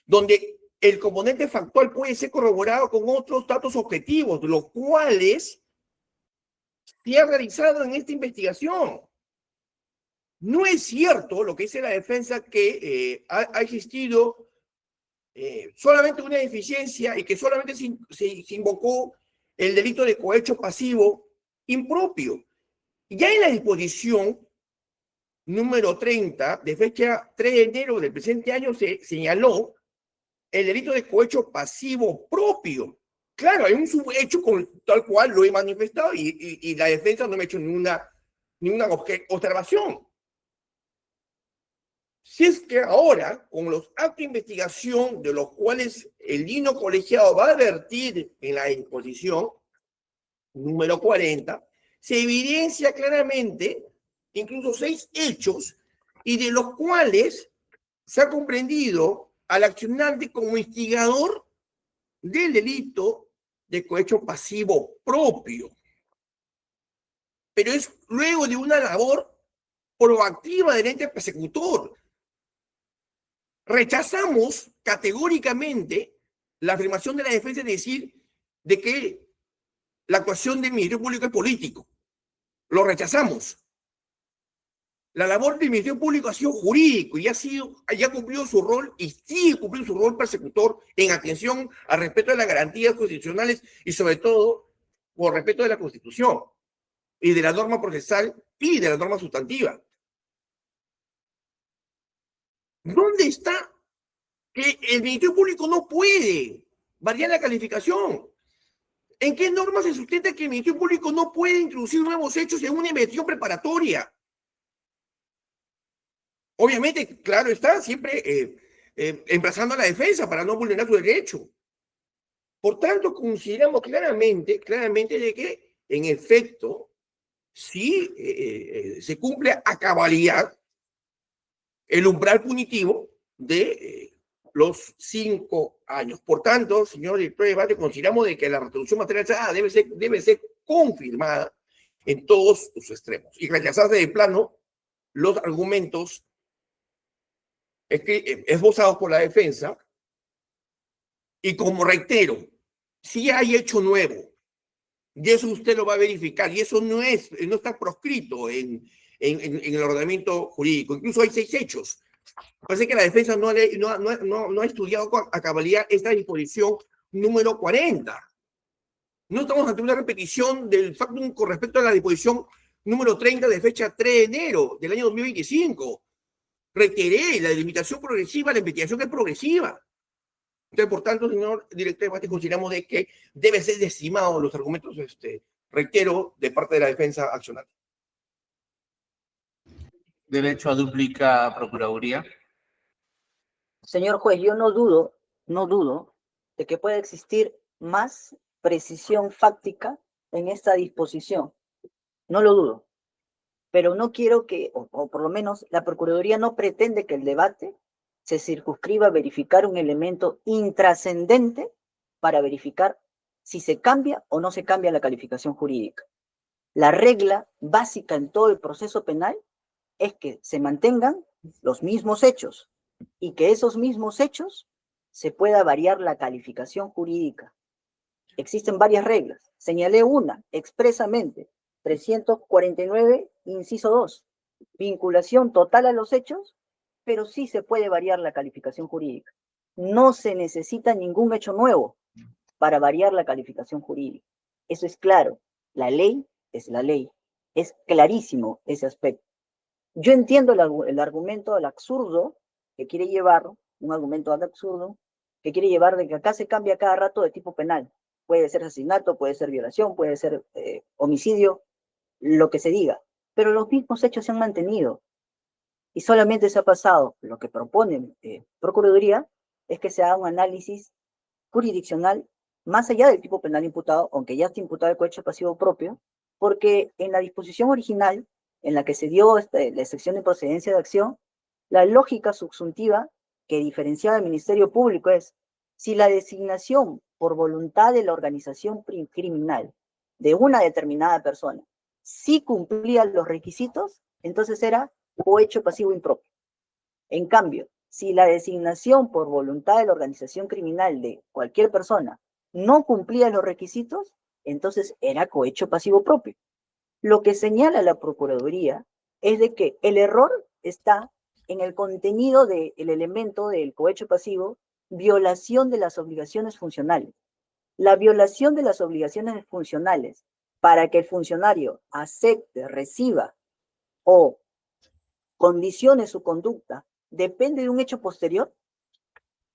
donde el componente factual puede ser corroborado con otros datos objetivos, los cuales se han realizado en esta investigación. No es cierto lo que dice la defensa que ha existido solamente una deficiencia y que solamente se invocó el delito de cohecho pasivo impropio. Ya en la disposición número 30, de fecha 3 de enero del presente año, se señaló el delito de cohecho pasivo propio. Claro, hay un subhecho tal cual lo he manifestado y la defensa no me ha hecho ninguna observación. Si es que ahora, con los actos de investigación de los cuales el lino colegiado va a advertir en la disposición número 40, se evidencia claramente incluso 6 hechos y de los cuales se ha comprendido al accionante como instigador del delito de cohecho pasivo propio. Pero es luego de una labor proactiva del ente persecutor. Rechazamos categóricamente la afirmación de la defensa de decir de que la actuación del Ministerio Público es político. Lo rechazamos. La labor del Ministerio Público ha sido jurídico y ha cumplido su rol y sigue cumpliendo su rol persecutor en atención al respeto de las garantías constitucionales y sobre todo por respeto de la Constitución y de la norma procesal y de la norma sustantiva. ¿Dónde está que el Ministerio Público no puede variar la calificación? ¿En qué norma se sustenta que el Ministerio Público no puede introducir nuevos hechos en una investigación preparatoria? Obviamente, claro está, siempre emplazando a la defensa para no vulnerar su derecho. Por tanto, consideramos claramente de que, en efecto, sí se cumple a cabalidad el umbral punitivo de los 5 años. Por tanto, señor director de debate, consideramos de que la resolución materializada debe ser confirmada en todos sus extremos y rechazarse de plano los argumentos esbozados por la defensa. Y como reitero, si hay hecho nuevo Y eso usted lo va a verificar, y eso no está proscrito en el ordenamiento jurídico. Incluso hay 6 hechos. Parece que la defensa no ha estudiado a cabalidad esta disposición número 40. No estamos ante una repetición del factum con respecto a la disposición número 30 de fecha 3 de enero del año 2025. Reiteré, la delimitación progresiva, la investigación es progresiva. Entonces, por tanto, señor director de debate, consideramos de que debe ser desestimados los argumentos, reitero, de parte de la defensa accionaria. Derecho a dúplica Procuraduría. Señor juez, yo no dudo de que pueda existir más precisión fáctica en esta disposición. No lo dudo. Pero no quiero que, o por lo menos la Procuraduría no pretende que el debate se circunscriba a verificar un elemento intrascendente para verificar si se cambia o no se cambia la calificación jurídica. La regla básica en todo el proceso penal es que se mantengan los mismos hechos y que esos mismos hechos se pueda variar la calificación jurídica. Existen varias reglas. Señalé una expresamente, 349, inciso 2, vinculación total a los hechos, pero sí se puede variar la calificación jurídica. No se necesita ningún hecho nuevo para variar la calificación jurídica. Eso es claro. La ley es la ley. Es clarísimo ese aspecto. Yo entiendo el argumento del absurdo que quiere llevar, un argumento absurdo, que quiere llevar de que acá se cambia cada rato de tipo penal. Puede ser asesinato, puede ser violación, puede ser homicidio, lo que se diga. Pero los mismos hechos se han mantenido. Y solamente se ha pasado, lo que propone Procuraduría, es que se haga un análisis jurisdiccional más allá del tipo penal imputado, aunque ya está imputado el cohecho pasivo propio, porque en la disposición original, en la que se dio la excepción de procedencia de acción, la lógica subsuntiva que diferenciaba al Ministerio Público es, si la designación por voluntad de la organización criminal de una determinada persona sí cumplía los requisitos, entonces era cohecho pasivo impropio. En cambio, si la designación por voluntad de la organización criminal de cualquier persona no cumplía los requisitos, entonces era cohecho pasivo propio. Lo que señala la Procuraduría es de que el error está en el contenido del elemento del cohecho pasivo, violación de las obligaciones funcionales. La violación de las obligaciones funcionales para que el funcionario acepte, reciba o condicione su conducta depende de un hecho posterior,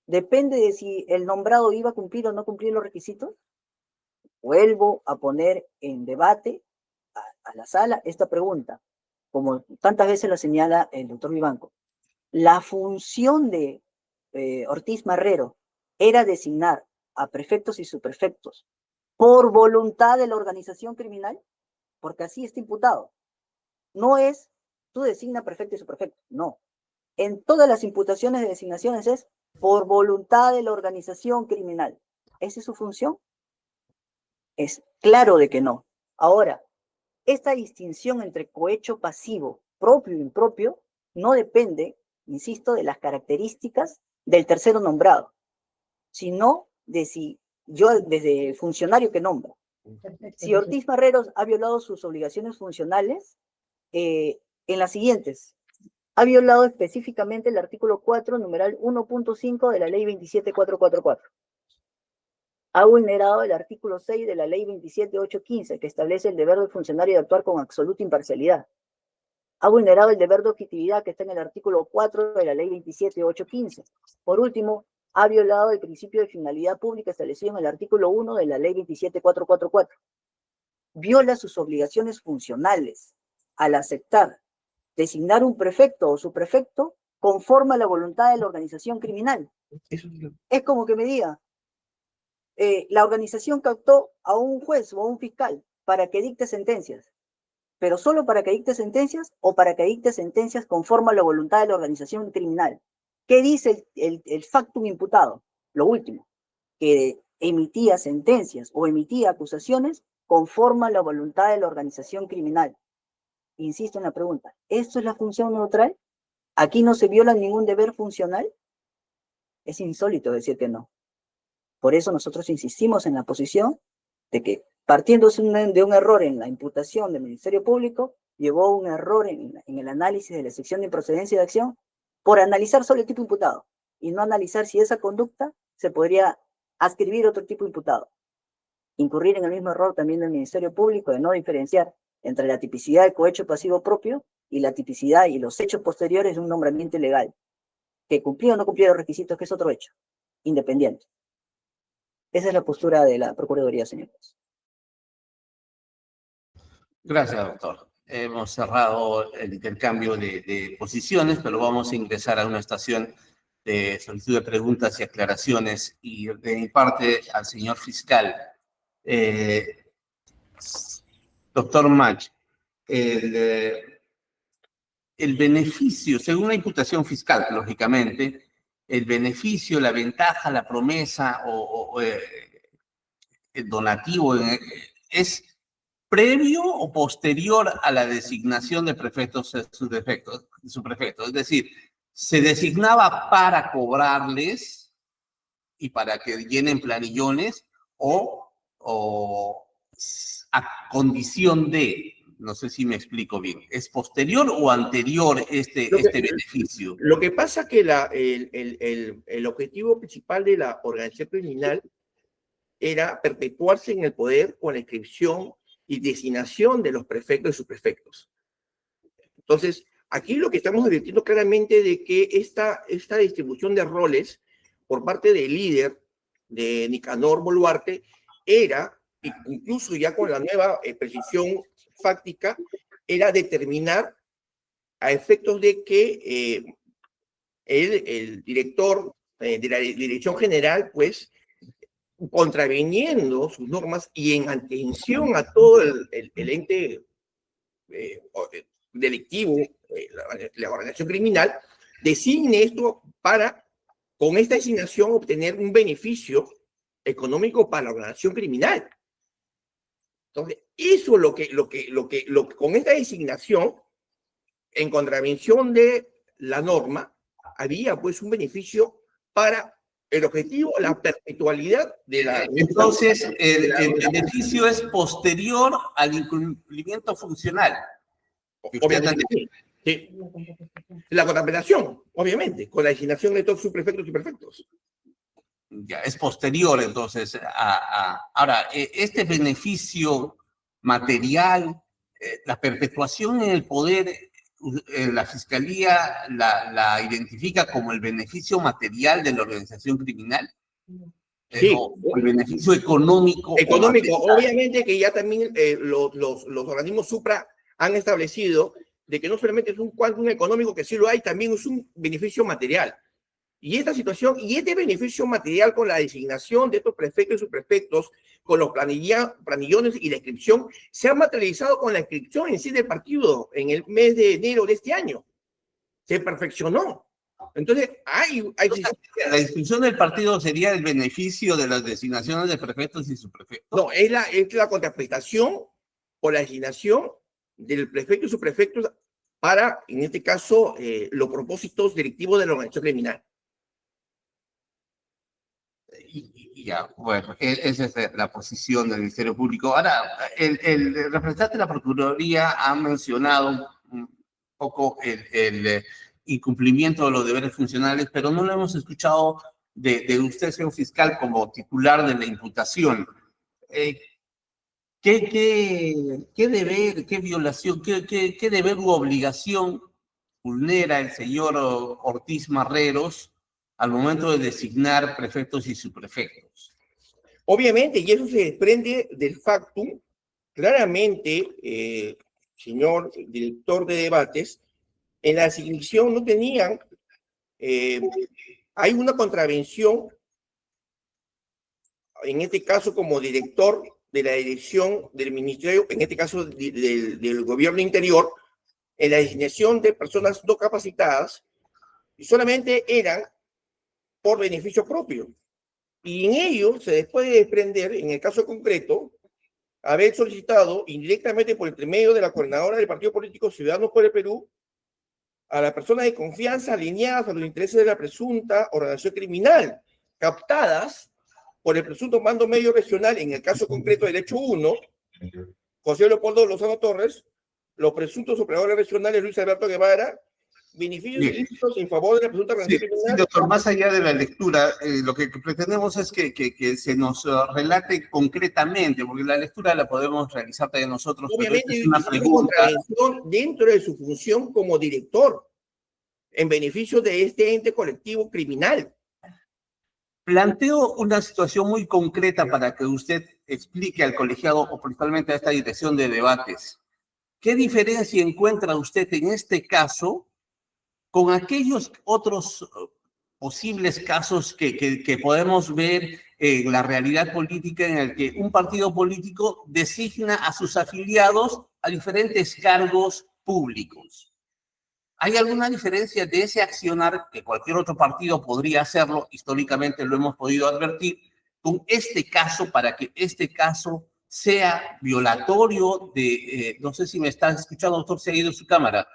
depende de si el nombrado iba a cumplir o no cumplir los requisitos. Vuelvo a poner en debate a la sala esta pregunta, como tantas veces la señala el doctor Vivanco. La función de Ortiz Marrero era designar a prefectos y subprefectos por voluntad de la organización criminal, porque así está imputado. No es, tú designa prefecto y subprefecto, no. En todas las imputaciones de designaciones es por voluntad de la organización criminal. ¿Esa es su función? Es claro de que no. Ahora, esta distinción entre cohecho pasivo, propio e impropio, no depende, insisto, de las características del tercero nombrado, sino de si yo, desde el funcionario que nombra. Si Ortiz Marrero ha violado sus obligaciones funcionales, en las siguientes, ha violado específicamente el artículo 4, numeral 1.5 de la ley 27444. Ha vulnerado el artículo 6 de la ley 27815, que establece el deber del funcionario de actuar con absoluta imparcialidad. Ha vulnerado el deber de objetividad que está en el artículo 4 de la ley 27815. Por último, ha violado el principio de finalidad pública establecido en el artículo 1 de la ley 27444. Viola sus obligaciones funcionales al aceptar designar un prefecto o subprefecto conforme a la voluntad de la organización criminal. Es como que me diga, la organización captó a un juez o a un fiscal para que dicte sentencias, pero solo para que dicte sentencias o para que dicte sentencias conforme a la voluntad de la organización criminal. ¿Qué dice el factum imputado? Lo último, que emitía sentencias o emitía acusaciones conforme a la voluntad de la organización criminal. Insisto en la pregunta, ¿esto es la función neutral? ¿Aquí no se viola ningún deber funcional? Es insólito decir que no. Por eso nosotros insistimos en la posición de que partiéndose de un error en la imputación del Ministerio Público, llevó a un error en el análisis de la sección de improcedencia de acción por analizar solo el tipo imputado y no analizar si esa conducta se podría adscribir a otro tipo imputado. Incurrir en el mismo error también del Ministerio Público de no diferenciar entre la tipicidad del cohecho pasivo propio y la tipicidad y los hechos posteriores de un nombramiento ilegal, que cumplía o no cumplía los requisitos, que es otro hecho, independiente. Esa es la postura de la Procuraduría, señores. Gracias, doctor. Hemos cerrado el intercambio de posiciones, pero vamos a ingresar a una estación de solicitud de preguntas y aclaraciones. Y de mi parte, al señor fiscal. Doctor Mach, el beneficio, según la imputación fiscal, lógicamente, el beneficio, la ventaja, la promesa o el donativo es previo o posterior a la designación de prefectos subprefectos. Es decir, se designaba para cobrarles y para que llenen planillones o a condición de, no sé si me explico bien, ¿es posterior o anterior este beneficio? Lo que pasa que el objetivo principal de la organización criminal era perpetuarse en el poder con la inscripción y designación de los prefectos y subprefectos. Entonces, aquí lo que estamos advirtiendo claramente de que esta distribución de roles por parte del líder de Nicanor Boluarte era, incluso ya con la nueva precisión fáctica, era determinar a efectos de que el director de la Dirección General, pues, contraviniendo sus normas y en atención a todo el ente delictivo, la organización criminal, designe esto para, con esta designación, obtener un beneficio económico para la organización criminal. Entonces, eso con esta designación, en contravención de la norma, había pues un beneficio para el objetivo, la perpetualidad de la... Entonces, el beneficio es posterior al incumplimiento funcional. Obviamente, sí. La contrapelación, obviamente, con la designación de todos sus prefectos y prefectos. Ya, es posterior, entonces, ahora, este beneficio material, la perpetuación en el poder, la Fiscalía la identifica como el beneficio material de la organización criminal. Sí. O el beneficio económico. Económico, obviamente que ya también los organismos supra han establecido de que no solamente es un cuántum económico, que sí lo hay, también es un beneficio material. Y esta situación, y este beneficio material con la designación de estos prefectos y subprefectos, con los planillones y la inscripción, se ha materializado con la inscripción en sí del partido en el mes de enero de este año. Se perfeccionó. Entonces, la inscripción del partido sería el beneficio de las designaciones de prefectos y subprefectos. No, es la contraprestación o la designación del prefecto y subprefectos para, en este caso, los propósitos delictivos de la organización criminal. Y ya, bueno, esa es la posición del Ministerio Público. Ahora, el representante de la Procuraduría ha mencionado un poco el incumplimiento de los deberes funcionales, pero no lo hemos escuchado de usted, señor fiscal, como titular de la imputación. ¿Qué deber, qué violación, qué deber u obligación vulnera el señor Ortiz Marreros al momento de designar prefectos y subprefectos? Obviamente, y eso se desprende del factum, claramente, señor director de debates, en la designación no tenían, hay una contravención, en este caso como director de la dirección del ministerio, en este caso del gobierno interior, en la designación de personas no capacitadas, y solamente eran por beneficio propio. Y en ello se puede desprender, en el caso concreto, haber solicitado indirectamente por intermedio de la coordinadora del partido político Ciudadanos por el Perú a las personas de confianza alineadas a los intereses de la presunta organización criminal, captadas por el presunto mando medio regional, en el caso concreto del hecho 1, José Leopoldo Lozano Torres, los presuntos operadores regionales Luis Alberto Guevara, beneficios Bien. ilícitos en favor de la presunta Sí, organización sí, criminal. doctor, más allá de la lectura, lo que pretendemos es que se nos relate concretamente, porque la lectura la podemos realizar también nosotros, pero Obviamente, esta es una existe una pregunta. contravención dentro de su función como director, en beneficio de este ente colectivo criminal. Planteo una situación muy concreta para que usted explique al colegiado o principalmente a esta dirección de debates. ¿Qué diferencia encuentra usted en este caso con aquellos otros posibles casos que podemos ver en la realidad política en el que un partido político designa a sus afiliados a diferentes cargos públicos? ¿Hay alguna diferencia de ese accionar, que cualquier otro partido podría hacerlo, históricamente lo hemos podido advertir, con este caso, para que este caso sea violatorio de, no sé si me está escuchando, doctor, se ha ido su cámara,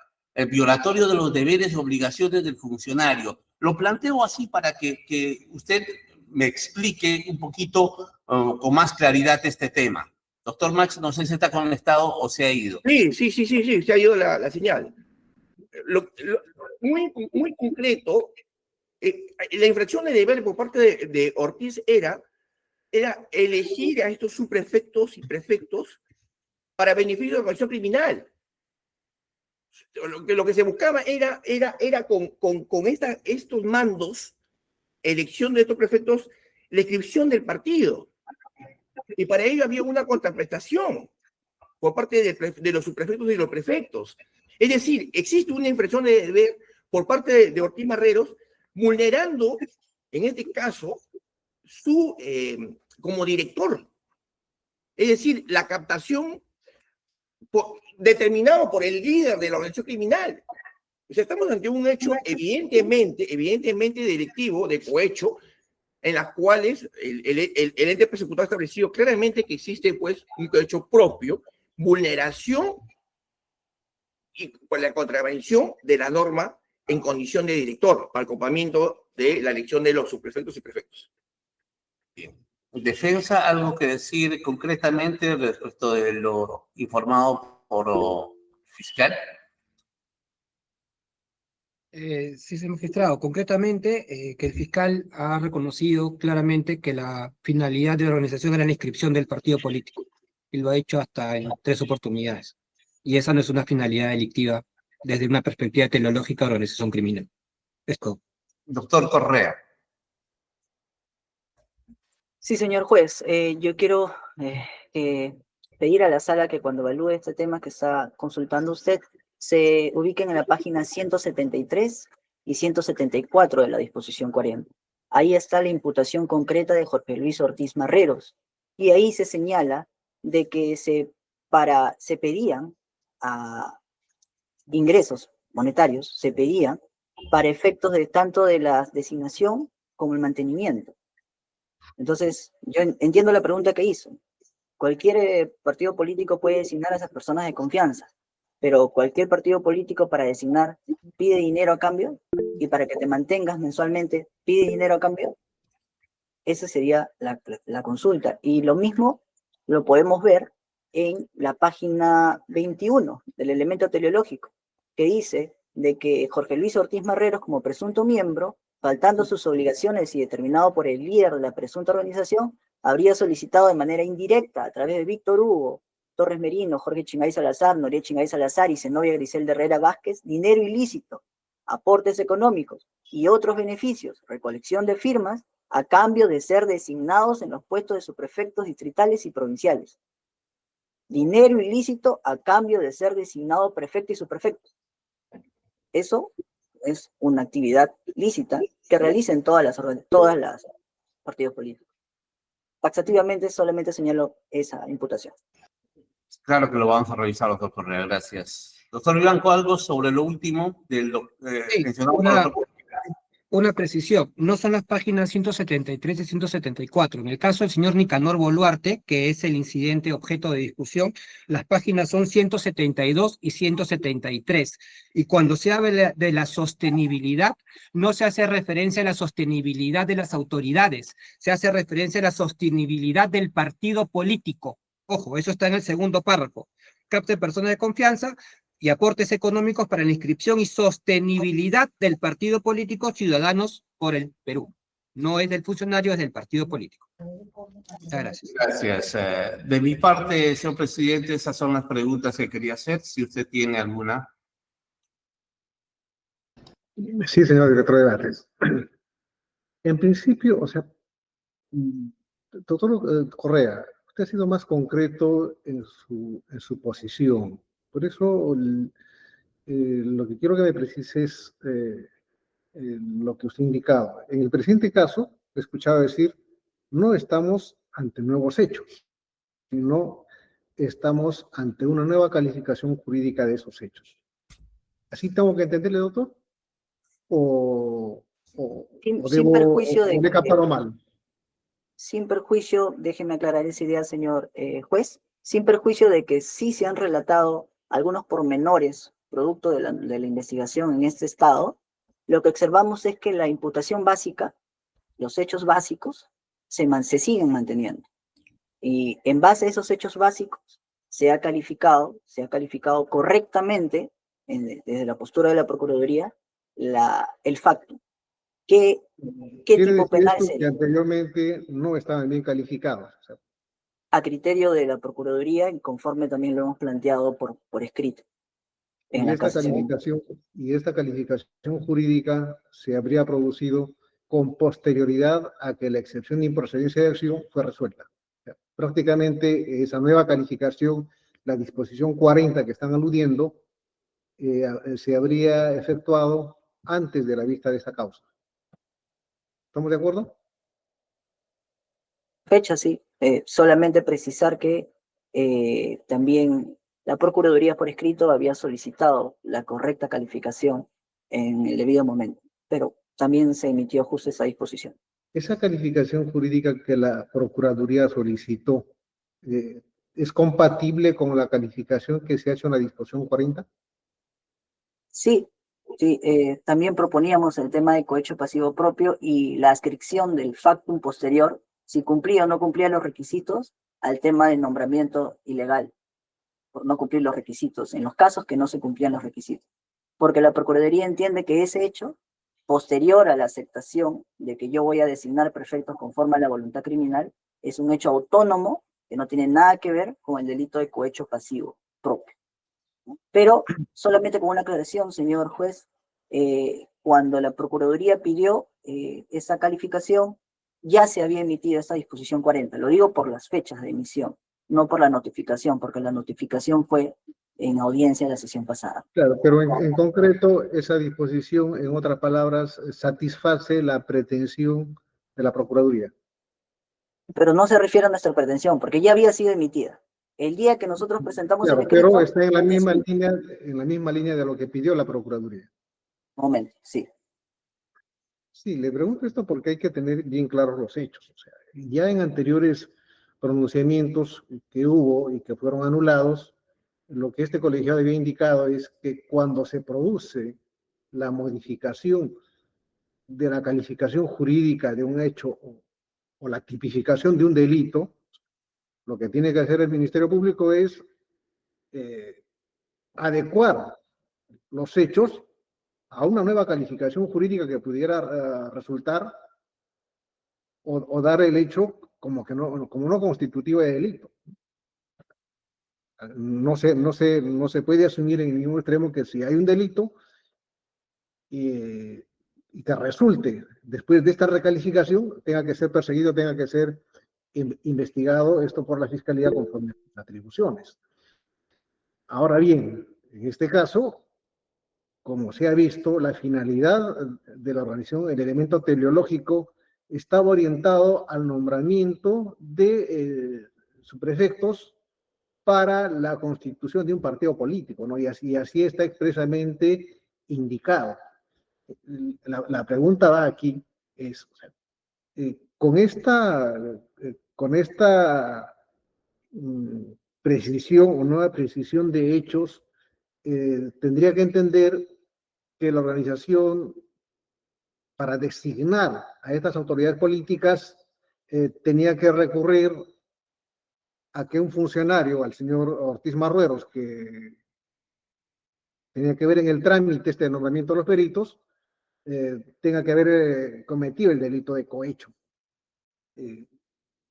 violatorio de los deberes y obligaciones del funcionario? Lo planteo así para que usted me explique un poquito con más claridad este tema. Doctor Max, no sé si está conectado o se ha ido. Sí, se ha ido la señal. Muy concreto, la infracción de deber por parte de Ortiz era elegir a estos subprefectos y prefectos para beneficio de la organización criminal. Lo que se buscaba era con estos mandos, elección de estos prefectos, la inscripción del partido. Y para ello había una contraprestación por parte de los subprefectos y los prefectos. Es decir, existe una infracción de deber por parte de Ortiz Marreros, vulnerando, en este caso, como director. Es decir, la captación determinado por el líder de la organización criminal. O sea, estamos ante un hecho evidentemente delictivo, de cohecho, en las cuales el ente persecutor ha establecido claramente que existe pues un cohecho propio, vulneración y por la contravención de la norma en condición de director, para el acompañamiento de la elección de los subprefectos y prefectos. Bien. ¿Defensa algo que decir concretamente respecto de lo informado por fiscal? Sí, señor magistrado. Concretamente, que el fiscal ha reconocido claramente que la finalidad de la organización era la inscripción del partido político, y lo ha hecho hasta en 3 oportunidades. Y esa no es una finalidad delictiva desde una perspectiva teleológica de organización criminal. Esto. Doctor Correa. Sí, señor juez, yo quiero pedir a la sala que cuando evalúe este tema que está consultando usted, se ubiquen en la página 173 y 174 de la disposición 40. Ahí está la imputación concreta de Jorge Luis Ortiz Marreros, y ahí se señala de que se pedían ingresos monetarios, se pedían para efectos de tanto de la designación como el mantenimiento. Entonces, yo entiendo la pregunta que hizo. Cualquier partido político puede designar a esas personas de confianza, pero cualquier partido político para designar pide dinero a cambio, y para que te mantengas mensualmente pide dinero a cambio. Esa sería la consulta. Y lo mismo lo podemos ver en la página 21 del elemento teleológico, que dice de que Jorge Luis Ortiz Marreros, como presunto miembro, faltando sus obligaciones y determinado por el líder de la presunta organización, habría solicitado de manera indirecta, a través de Víctor Hugo Torres Merino, Jorge Chingay Salazar, Noria Chingay Salazar y Zenobia Griselda Herrera Vázquez, dinero ilícito, aportes económicos y otros beneficios, recolección de firmas, a cambio de ser designados en los puestos de subprefectos distritales y provinciales. Dinero ilícito a cambio de ser designado prefecto y subprefecto. Eso es una actividad lícita que realicen todas las partidos políticos. Taxativamente solamente señalo esa imputación. Claro que lo vamos a revisar, doctor Correa, gracias. Doctor Blanco, algo sobre lo último del Sí, mencionado por el doctor. una precisión, no son las páginas 173 y 174. En el caso del señor Nicanor Boluarte, que es el incidente objeto de discusión, las páginas son 172 y 173. Y cuando se habla de la sostenibilidad, no se hace referencia a la sostenibilidad de las autoridades, se hace referencia a la sostenibilidad del partido político. Ojo, eso está en el segundo párrafo. Capte personas de confianza y aportes económicos para la inscripción y sostenibilidad del partido político Ciudadanos por el Perú. No es del funcionario, es del partido político. Muchas gracias. Gracias. De mi parte, señor presidente, esas son las preguntas que quería hacer. Si usted tiene alguna. Sí, señor director de debates. En principio, o sea, doctor Correa, usted ha sido más concreto en su posición. Por eso, lo que quiero que me precise es lo que usted ha indicado. En el presente caso, he escuchado decir, no estamos ante nuevos hechos, sino estamos ante una nueva calificación jurídica de esos hechos. ¿Así tengo que entenderle, doctor? ¿O Sin perjuicio o le he captado mal? Sin perjuicio, déjeme aclarar esa idea, señor juez, sin perjuicio de que sí se han relatado algunos pormenores producto de la investigación en este estado, lo que observamos es que la imputación básica, los hechos básicos, se siguen manteniendo. Y en base a esos hechos básicos se ha calificado correctamente, desde la postura de la Procuraduría, el facto. ¿Qué Quiere tipo decir penal esto es que anteriormente no estaban bien calificados. O sea, a criterio de la Procuraduría y conforme también lo hemos planteado por escrito en la casación? y esta calificación jurídica se habría producido con posterioridad a que la excepción de improcedencia de acción fue resuelta. O sea, prácticamente esa nueva calificación, la disposición 40 que están aludiendo, se habría efectuado antes de la vista de esta causa. ¿Estamos de acuerdo? Fecha, sí. Solamente precisar que también la Procuraduría por escrito había solicitado la correcta calificación en el debido momento, pero también se emitió justo esa disposición. Esa calificación jurídica que la Procuraduría solicitó, ¿es compatible con la calificación que se ha hecho en la disposición 40? Sí, sí, también proponíamos el tema de cohecho pasivo propio y la adscripción del factum posterior, si cumplía o no cumplía los requisitos, al tema del nombramiento ilegal, por no cumplir los requisitos, en los casos que no se cumplían los requisitos. Porque la Procuraduría entiende que ese hecho, posterior a la aceptación de que yo voy a designar prefectos conforme a la voluntad criminal, es un hecho autónomo que no tiene nada que ver con el delito de cohecho pasivo propio. Pero solamente con una aclaración, señor juez, cuando la Procuraduría pidió esa calificación, ya se había emitido esta disposición 40. Lo digo por las fechas de emisión, no por la notificación, porque la notificación fue en audiencia de la sesión pasada. Claro, pero en concreto, esa disposición, en otras palabras, satisface la pretensión de la Procuraduría. Pero no se refiere a nuestra pretensión, porque ya había sido emitida. El día que nosotros presentamos Claro, el escrito... pero está en la misma línea de lo que pidió la Procuraduría. Momento, sí. Sí, le pregunto esto porque hay que tener bien claros los hechos. O sea, ya en anteriores pronunciamientos que hubo y que fueron anulados, lo que este colegiado había indicado es que cuando se produce la modificación de la calificación jurídica de un hecho o la tipificación de un delito, lo que tiene que hacer el Ministerio Público es adecuar los hechos a una nueva calificación jurídica que pudiera resultar o dar el hecho como no constitutivo de delito. No se puede asumir en ningún extremo que si hay un delito y que resulte después de esta recalificación tenga que ser perseguido, tenga que ser investigado esto por la Fiscalía conforme a sus atribuciones. Ahora bien, en este caso, como se ha visto, la finalidad de la organización, el elemento teleológico, estaba orientado al nombramiento de subprefectos para la constitución de un partido político, ¿no? Y así está expresamente indicado. La pregunta va aquí, es, o sea, con esta precisión o nueva precisión de hechos, tendría que entender que la organización, para designar a estas autoridades políticas, tenía que recurrir a que un funcionario, al señor Ortiz Marrueros, que tenía que ver en el trámite este nombramiento de los peritos, tenga que haber cometido el delito de cohecho.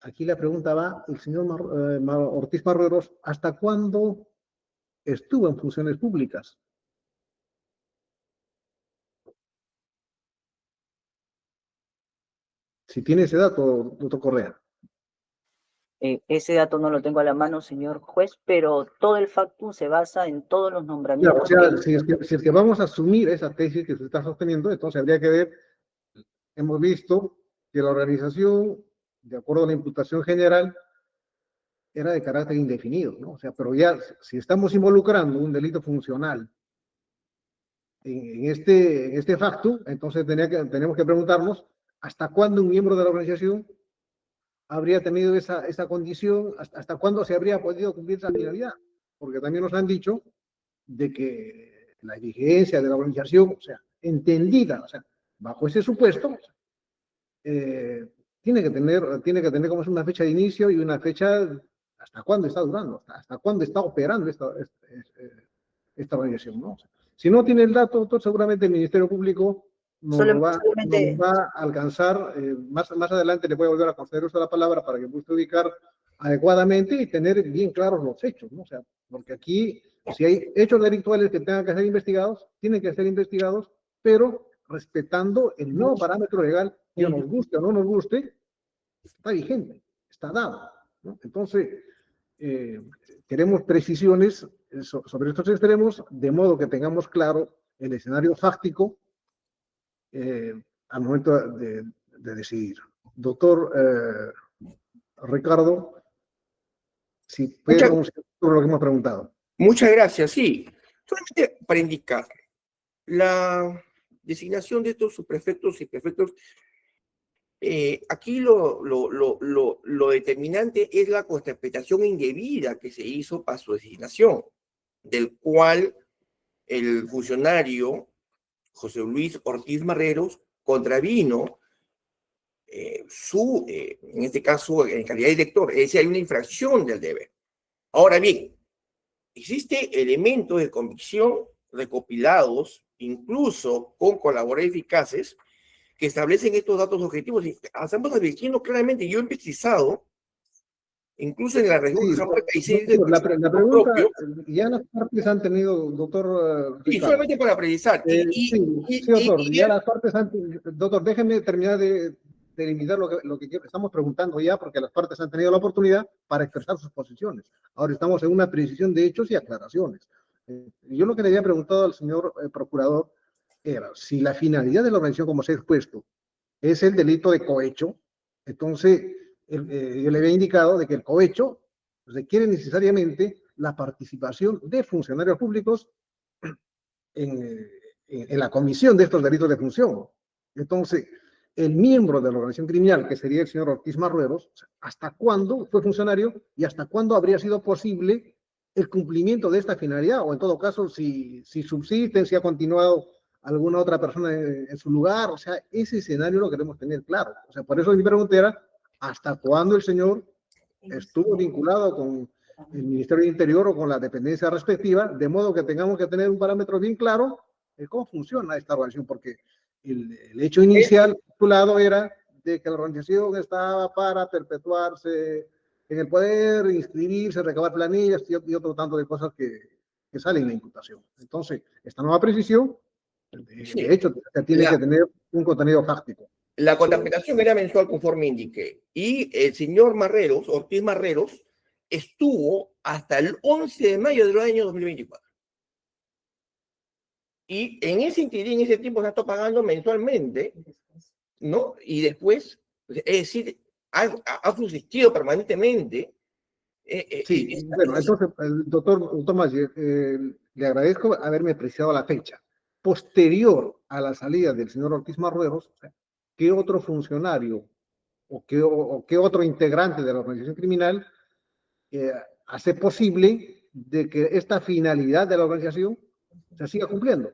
Aquí la pregunta va, el señor Ortiz Marrueros, ¿hasta cuándo estuvo en funciones públicas? Si tiene ese dato, doctor Correa. Ese dato no lo tengo a la mano, señor juez, pero todo el factum se basa en todos los Claro, nombramientos. o sea, si es que vamos a asumir esa tesis que se está sosteniendo, entonces habría que ver, hemos visto que la organización, de acuerdo a la imputación general, era de carácter indefinido, ¿no? O sea, pero ya, si estamos involucrando un delito funcional en este facto, entonces tenemos que preguntarnos hasta cuándo un miembro de la organización habría tenido esa condición, hasta cuándo se habría podido cumplir esa finalidad, porque también nos han dicho de que la diligencia de la organización, o sea, entendida, o sea, bajo ese supuesto, tiene que tener como es una fecha de inicio y una fecha hasta cuándo está durando, hasta cuándo está operando esta organización, ¿no? O sea, si no tiene el dato, entonces seguramente el Ministerio Público nos Solamente, va a alcanzar, más adelante le voy a volver a conceder uso de la palabra para que pueda ubicar adecuadamente y tener bien claros los hechos, ¿no? O sea, porque aquí, si hay hechos delictuales que tengan que ser investigados, tienen que ser investigados, pero respetando el nuevo parámetro legal, que nos guste o no nos guste, está vigente, está dado, ¿no? Entonces, queremos precisiones sobre estos extremos, de modo que tengamos claro el escenario fáctico al momento de decidir. Doctor Ricardo, si puede pronunciar sobre lo que hemos preguntado. Muchas gracias, sí. Solamente para indicar, la designación de estos subprefectos y prefectos, aquí lo determinante es la contraprestación indebida que se hizo para su designación, del cual el funcionario José Luis Ortiz Marreros contravino en este caso, en calidad de director, es decir, hay una infracción del deber. Ahora bien, existe elementos de convicción recopilados, incluso con colaboradores eficaces, que establecen estos datos objetivos. Y estamos advirtiendo claramente, yo he precisado, incluso en la región de Cajamarca, la pregunta, ya las partes han tenido, doctor y solamente para precisar. Sí, doctor, ya las partes han, doctor, déjenme terminar de delimitar lo que estamos preguntando ya, porque las partes han tenido la oportunidad para expresar sus posiciones. Ahora estamos en una precisión de hechos y aclaraciones. Yo lo que le había preguntado al señor procurador era si la finalidad de la organización, como se ha expuesto, es el delito de cohecho, entonces yo le había indicado de que el cohecho requiere necesariamente la participación de funcionarios públicos en la comisión de estos delitos de función. Entonces, el miembro de la organización criminal, que sería el señor Ortiz Marrueros, ¿hasta cuándo fue funcionario y hasta cuándo habría sido posible el cumplimiento de esta finalidad? O en todo caso, si subsisten, si ha continuado alguna otra persona en su lugar, o sea, ese escenario lo queremos tener claro. O sea, por eso mi pregunta era, ¿hasta cuándo el señor estuvo vinculado con el Ministerio del Interior o con la dependencia respectiva, de modo que tengamos que tener un parámetro bien claro de cómo funciona esta organización? Porque el hecho inicial postulado era de que la organización estaba para perpetuarse en el poder, inscribirse, recabar planillas y otro tanto de cosas que salen en la imputación. Entonces, esta nueva precisión, de hecho, tiene que tener un contenido fáctico. La contraprestación era mensual, conforme indiqué. Y el señor Marreros, Ortiz Marreros, estuvo hasta el 11 de mayo del año 2024. Y en ese interín, en ese tiempo se está pagando mensualmente, ¿no? Y después, es decir, ha subsistido permanentemente. Sí, bueno, entonces, doctor Tomás, le agradezco haberme precisado la fecha. Posterior a la salida del señor Ortiz Marruecos, ¿qué otro funcionario o qué otro integrante de la organización criminal hace posible de que esta finalidad de la organización se siga cumpliendo?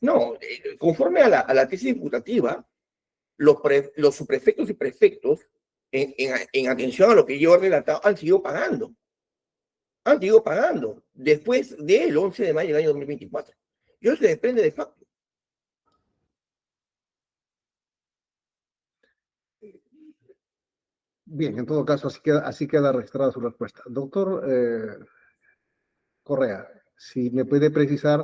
No, conforme a la tesis imputativa, los subprefectos y prefectos, en atención a lo que yo he relatado, han seguido pagando. Han seguido pagando después del 11 de mayo del año 2024. Y eso se desprende de facto. Bien, en todo caso, así queda registrada su respuesta. Doctor Correa, si me puede precisar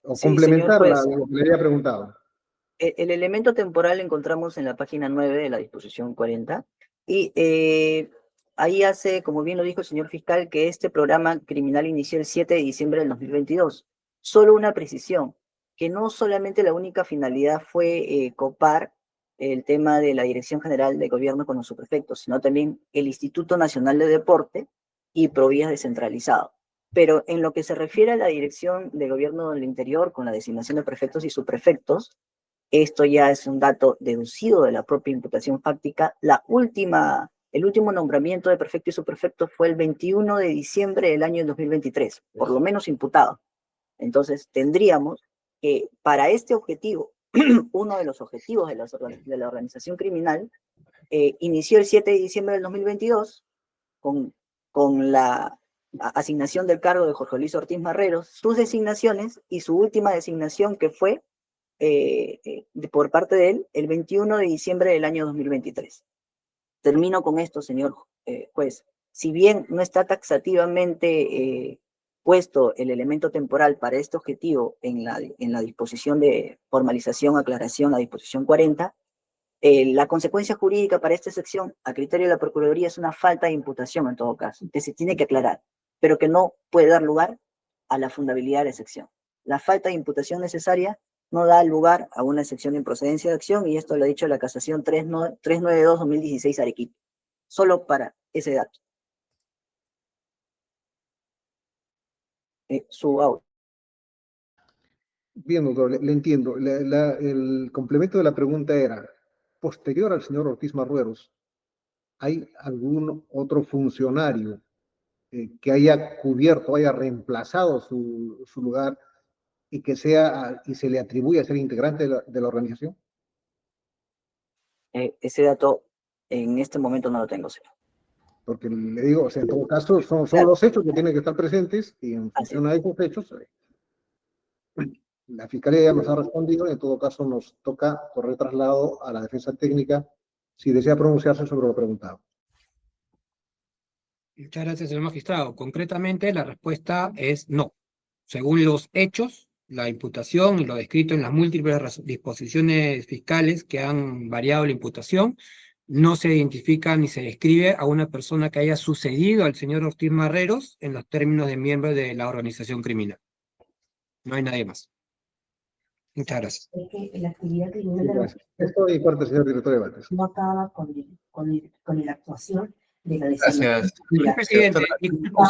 o Sí, señor complementar juez. lo que le había preguntado. El elemento temporal lo encontramos en la página 9 de la disposición 40 y ahí hace, como bien lo dijo el señor fiscal, que este programa criminal inició el 7 de diciembre del 2022. Solo una precisión, que no solamente la única finalidad fue copar el tema de la Dirección General de Gobierno con los subprefectos, sino también el Instituto Nacional de Deporte y Provías descentralizado. Pero en lo que se refiere a la Dirección de Gobierno del Interior con la designación de prefectos y subprefectos, esto ya es un dato deducido de la propia imputación fáctica. El último nombramiento de prefecto y subprefecto fue el 21 de diciembre del año 2023, por lo menos imputado. Entonces, tendríamos que para este objetivo, uno de los objetivos de la organización criminal, inició el 7 de diciembre del 2022 con la asignación del cargo de Jorge Luis Ortiz Marreros, sus designaciones y su última designación que fue por parte de él el 21 de diciembre del año 2023. Termino con esto, señor juez. Si bien no está taxativamente puesto el elemento temporal para este objetivo en la disposición de formalización, aclaración, la disposición 40, la consecuencia jurídica para esta sección, a criterio de la Procuraduría, es una falta de imputación en todo caso, que se tiene que aclarar, pero que no puede dar lugar a la fundabilidad de la sección. La falta de imputación necesaria no da lugar a una excepción de improcedencia de acción, y esto lo ha dicho la casación 392-2016 Arequipa. Solo para ese dato. Su auto. Bien, doctor, le entiendo. El complemento de la pregunta era, posterior al señor Ortiz Marruecos, ¿hay algún otro funcionario que haya cubierto, haya reemplazado su lugar y que y se le atribuya a ser integrante de la organización? Ese dato en este momento no lo tengo, señor. Porque le digo, o sea, en todo caso, son Claro. los hechos que tienen que estar presentes y en función a esos hechos, la Fiscalía ya nos ha respondido y en todo caso nos toca correr traslado a la defensa técnica si desea pronunciarse sobre lo preguntado. Muchas gracias, señor magistrado. Concretamente, la respuesta es no. Según los hechos, la imputación y lo descrito en las múltiples disposiciones fiscales que han variado la imputación, no se identifica ni se describe a una persona que haya sucedido al señor Ortiz Marreros en los términos de miembro de la organización criminal. No hay nadie más. Muchas gracias. Es que la actividad criminal de Gracias. Esto de mi parte, señor director de debates. no acaba con la actuación de la Gracias. Señor presidente,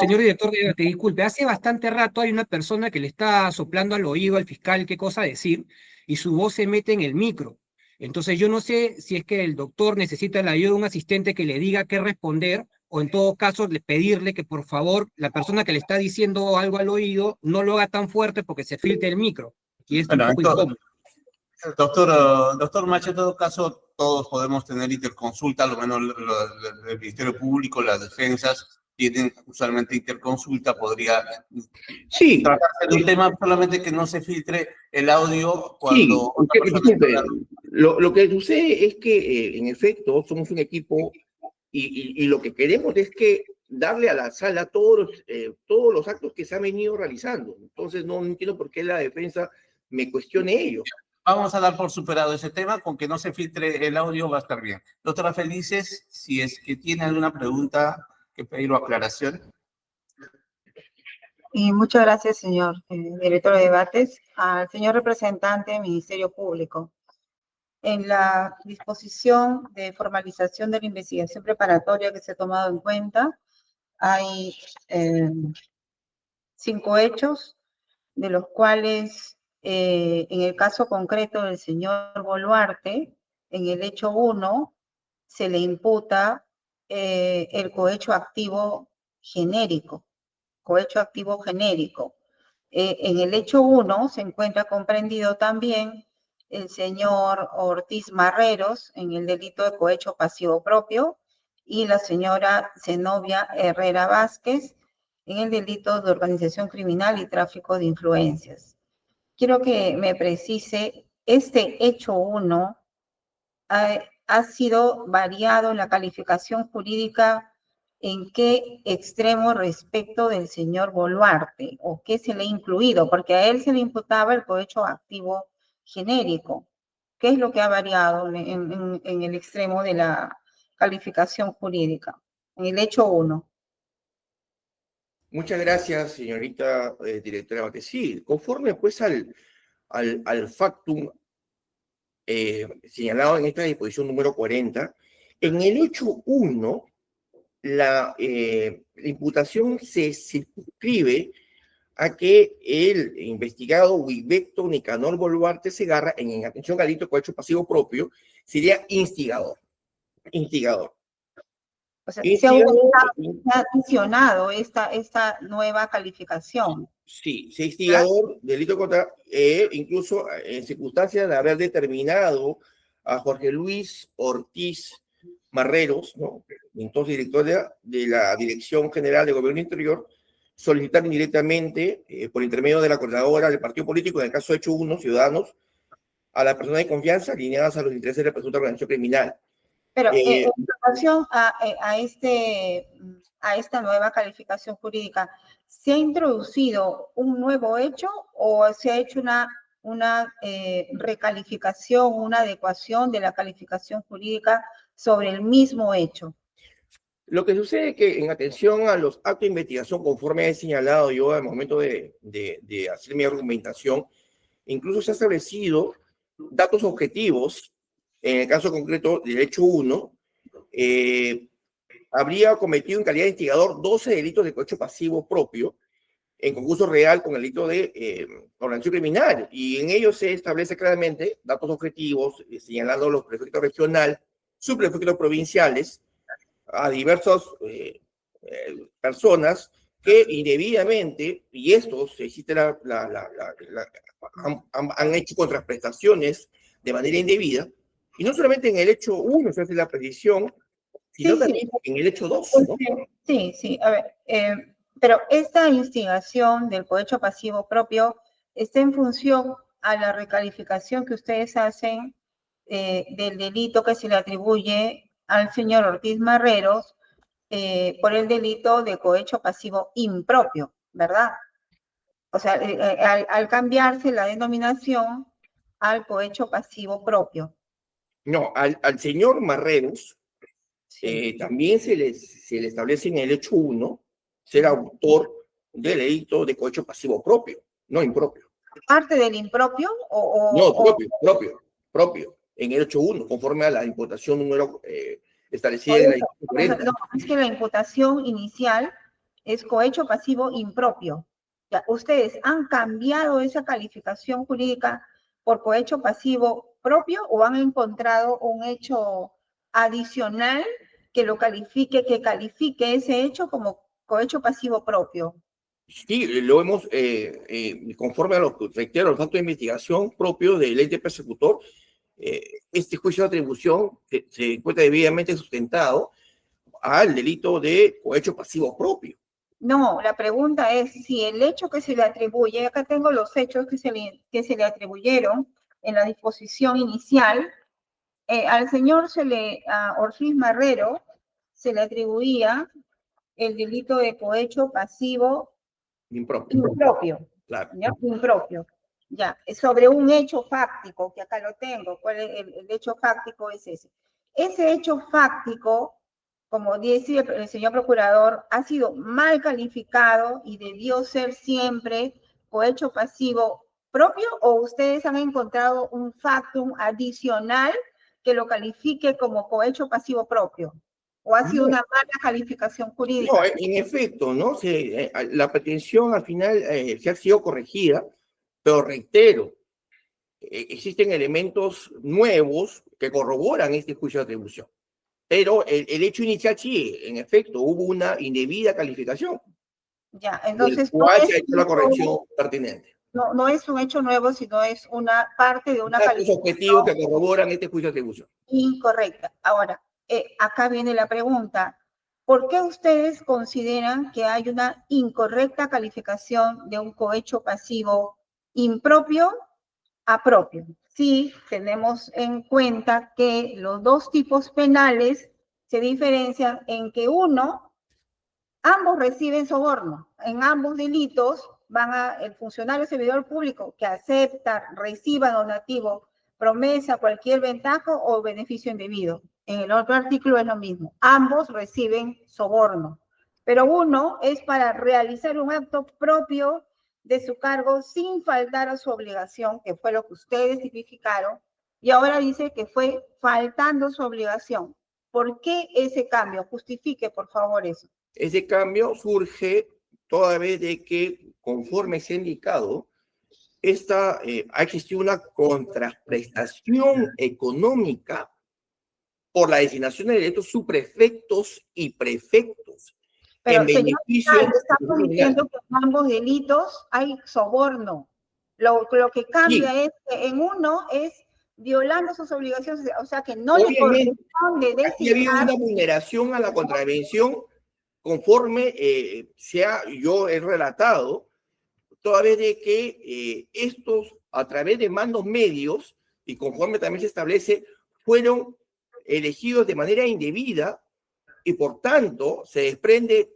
señor director de debate, disculpe, hace bastante rato hay una persona que le está soplando al oído al fiscal qué cosa decir y su voz se mete en el micro. Entonces yo no sé si es que el doctor necesita la ayuda de un asistente que le diga qué responder o en todo caso pedirle que por favor la persona que le está diciendo algo al oído no lo haga tan fuerte porque se filtre el micro. Y es un poco incómodo. Doctor Macho, en todo caso, todos podemos tener interconsulta, lo menos el Ministerio Público, las defensas tienen usualmente interconsulta, podría Sí, tratarse de un tema solamente que no se filtre el audio cuando sí, disculpe, lo que sucede es que, en efecto, somos un equipo y lo que queremos es que darle a la sala todos los actos que se han venido realizando. Entonces, no entiendo por qué la defensa me cuestione ello. Vamos a dar por superado ese tema, con que no se filtre el audio va a estar bien. Doctora Felices, si es que tiene alguna pregunta que pedir o aclaración. Y muchas gracias, señor director de debates. Al señor representante del Ministerio Público. En la disposición de formalización de la investigación preparatoria que se ha tomado en cuenta, hay 5 hechos, de los cuales En el caso concreto del señor Boluarte, en el hecho 1, se le imputa el cohecho activo genérico. En el hecho 1 se encuentra comprendido también el señor Ortiz Marreros en el delito de cohecho pasivo propio y la señora Zenobia Herrera Vázquez en el delito de organización criminal y tráfico de influencias. Quiero que me precise, este hecho 1 ha sido variado en la calificación jurídica, ¿en qué extremo respecto del señor Boluarte? ¿O qué se le ha incluido? Porque a él se le imputaba el cohecho activo genérico. ¿Qué es lo que ha variado en el extremo de la calificación jurídica? En el hecho 1. Muchas gracias, señorita directora Bates. Sí, conforme pues al factum señalado en esta disposición número 40, en el hecho 1, la imputación se circunscribe a que el investigado Huiberto Nicanor Boluarte Segarra, en atención al delito de cohecho pasivo propio, sería instigador. O sea, se ha adicionado esta nueva calificación. Sí, se instigador, delito contra, incluso en circunstancias de haber determinado a Jorge Luis Ortiz Marreros, ¿no?, entonces director de la Dirección General de Gobierno Interior, solicitar indirectamente, por intermedio de la coordinadora del partido político, en el caso hecho 1, Ciudadanos, a las personas de confianza alineadas a los intereses de la presunta organización criminal. Pero en relación a esta nueva calificación jurídica, ¿se ha introducido un nuevo hecho o se ha hecho una recalificación, una adecuación de la calificación jurídica sobre el mismo hecho? Lo que sucede es que en atención a los actos de investigación, conforme he señalado yo al momento de hacer mi argumentación, incluso se ha establecido datos objetivos. En el caso concreto del hecho 1, habría cometido en calidad de instigador 12 delitos de cohecho pasivo propio en concurso real con el delito de organización criminal, y en ello se establece claramente datos objetivos, señalando los prefectos regionales, subprefectos provinciales, a diversas personas que indebidamente, y estos existe han hecho contraprestaciones de manera indebida, y no solamente en el hecho 1 se hace la precisión, sino también en el hecho 2, ¿no? Sí, a ver, pero esta instigación del cohecho pasivo propio está en función a la recalificación que ustedes hacen del delito que se le atribuye al señor Ortiz Marreros por el delito de cohecho pasivo impropio, ¿verdad? O sea, al cambiarse la denominación al cohecho pasivo propio. No, al señor Marreros también se le establece en el hecho 1 ser autor del delito de cohecho pasivo propio, no impropio. ¿Parte del impropio No, propio, en el hecho 1, conforme a la imputación número establecida en la disposición 40. No, es que la imputación inicial es cohecho pasivo impropio. Ya, ¿ustedes han cambiado esa calificación jurídica por cohecho pasivo propio o han encontrado un hecho adicional que califique ese hecho como cohecho pasivo propio? Sí, lo hemos, conforme a los actos de investigación propios del ente persecutor, este juicio de atribución se encuentra debidamente sustentado al delito de cohecho pasivo propio. No, la pregunta es si el hecho que se le atribuye, acá tengo los hechos que se le atribuyeron en la disposición inicial, al señor a Ortiz Marrero se le atribuía el delito de cohecho pasivo impropio. Claro. Impropio. Ya, sobre un hecho fáctico, que acá lo tengo. ¿Cuál es el hecho fáctico? Es ese. Ese hecho fáctico, como dice el señor procurador, ha sido mal calificado y debió ser siempre cohecho pasivo propio, o ustedes han encontrado un factum adicional que lo califique como cohecho pasivo propio, o ha sido una mala calificación jurídica. No, en efecto, ¿no? La pretensión al final se ha sido corregida Pero reitero, existen elementos nuevos que corroboran este juicio de atribución. Pero el hecho inicial sí, en efecto, hubo una indebida calificación, Ya, del entonces cual se ha hecho la corrección pertinente. no es un hecho nuevo, sino es una parte de una Datos calificación objetivos que corroboran este juicio de atribución. incorrecta. Ahora, acá viene la pregunta. ¿Por qué ustedes consideran que hay una incorrecta calificación de un cohecho pasivo impropio a propio? Si tenemos en cuenta que los dos tipos penales se diferencian en que ambos reciben soborno. En ambos delitos el funcionario servidor público que acepta, reciba donativo, promesa, cualquier ventaja o beneficio indebido. En el otro artículo es lo mismo. Ambos reciben soborno. Pero uno es para realizar un acto propio de su cargo sin faltar a su obligación, que fue lo que ustedes tipificaron, y ahora dice que fue faltando su obligación. ¿Por qué ese cambio? Justifique, por favor, eso. Ese cambio surge toda vez de que, conforme se ha indicado, ha existido una contraprestación económica por la designación de electos subprefectos y prefectos. Pero, en señor, beneficio estamos diciendo que en ambos delitos hay soborno. Lo que cambia es que en uno es violando sus obligaciones, o sea que no le corresponde aquí ha habido designar. una vulneración a la contravención conforme yo he relatado, toda vez de que estos, a través de mandos medios, y conforme también se establece, fueron elegidos de manera indebida y por tanto se desprende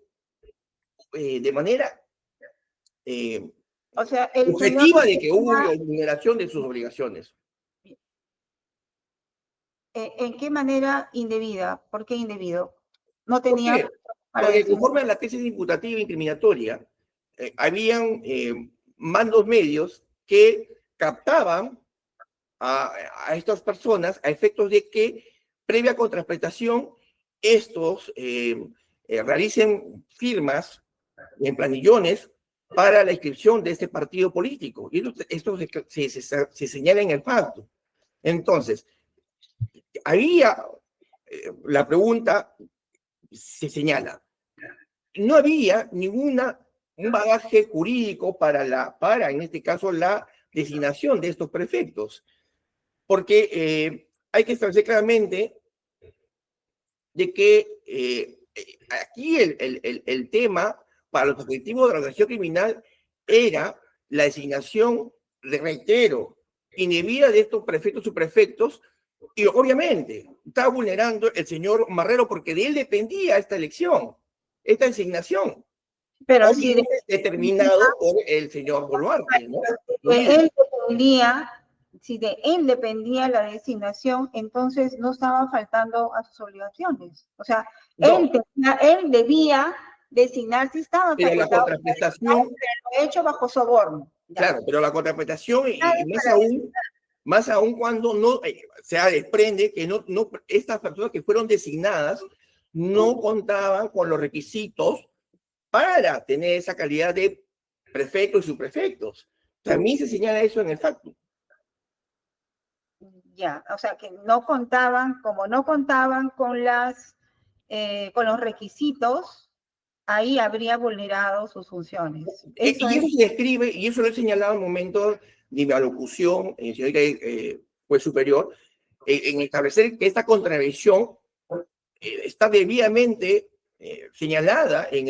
de manera O sea, objetiva de que hubo vulneración de sus obligaciones. ¿En qué manera indebida? ¿Por qué indebido? No tenía... Porque conforme a la tesis imputativa incriminatoria, habían mandos medios que captaban a estas personas a efectos de que, previa contraprestación, estos realicen firmas en planillones para la inscripción de este partido político. Y esto se señala en el facto. Entonces, la pregunta se señala, no había un bagaje jurídico para, en este caso, la designación de estos prefectos. Porque hay que establecer claramente de que aquí el tema para los objetivos de la organización criminal era la designación, reitero, indebida de estos prefectos y subprefectos, y obviamente está vulnerando el señor Marrero porque de él dependía esta elección, esta designación. Pero si determinado por el señor Boluarte, ¿no? Si de él dependía la designación, entonces no estaba faltando a sus obligaciones. O sea, él debía designar si estaba pero la contraprestación, pero hecho bajo soborno. Claro, pero la contraprestación, y más aún cuando no se desprende que estas personas que fueron designadas no contaban con los requisitos para tener esa calidad de prefectos y subprefectos. También se señala eso en el facto. Ya, o sea que no contaban con los requisitos, ahí habría vulnerado sus funciones. Eso se describe, y eso lo he señalado al momento de mi alocución, señor juez superior, en establecer que esta contravención está debidamente señalada en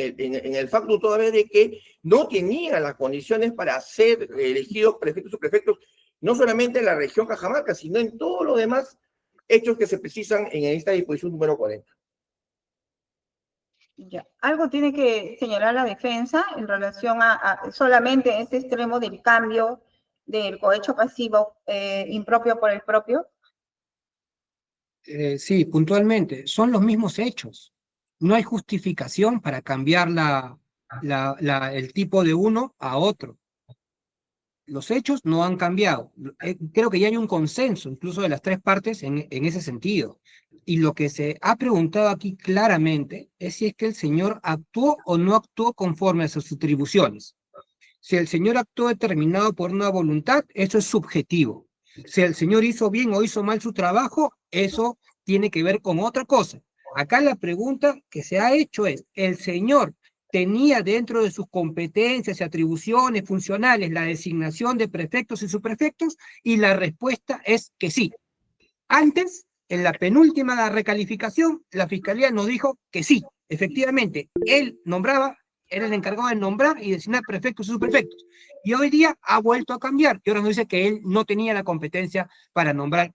el facto toda vez de que no tenía las condiciones para ser elegidos prefectos o subprefectos, no solamente en la región Cajamarca, sino en todos los demás hechos que se precisan en esta disposición número 40. Ya. Algo tiene que señalar la defensa en relación a solamente este extremo del cambio del cohecho pasivo impropio por el propio. Sí, puntualmente, son los mismos hechos. No hay justificación para cambiar el tipo de uno a otro. Los hechos no han cambiado. Creo que ya hay un consenso, incluso de las tres partes, en ese sentido. Y lo que se ha preguntado aquí claramente es si es que el señor actuó o no actuó conforme a sus atribuciones. Si el señor actuó determinado por una voluntad, eso es subjetivo. Si el señor hizo bien o hizo mal su trabajo, eso tiene que ver con otra cosa. Acá la pregunta que se ha hecho es, ¿el señor tenía dentro de sus competencias y atribuciones funcionales la designación de prefectos y subprefectos? Y la respuesta es que sí. Antes, en la penúltima recalificación, la Fiscalía nos dijo que sí, efectivamente, él nombraba, era el encargado de nombrar y designar prefectos y subprefectos. Y hoy día ha vuelto a cambiar, y ahora nos dice que él no tenía la competencia para nombrar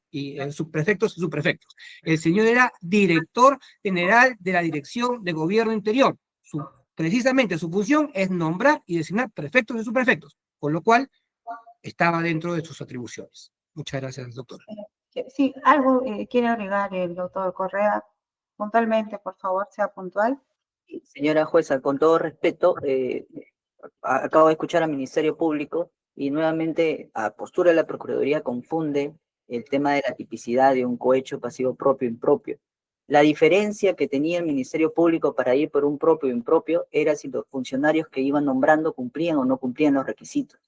subprefectos y subprefectos. El señor era director general de la Dirección de Gobierno Interior. Precisamente su función es nombrar y designar prefectos y subprefectos, con lo cual estaba dentro de sus atribuciones. Muchas gracias, doctor. Sí, algo quiere agregar el doctor Correa. Puntualmente, por favor, sea puntual. Señora jueza, con todo respeto, acabo de escuchar al Ministerio Público y nuevamente a postura de la Procuraduría confunde el tema de la tipicidad de un cohecho pasivo propio e impropio. La diferencia que tenía el Ministerio Público para ir por un propio o impropio era si los funcionarios que iban nombrando cumplían o no cumplían los requisitos.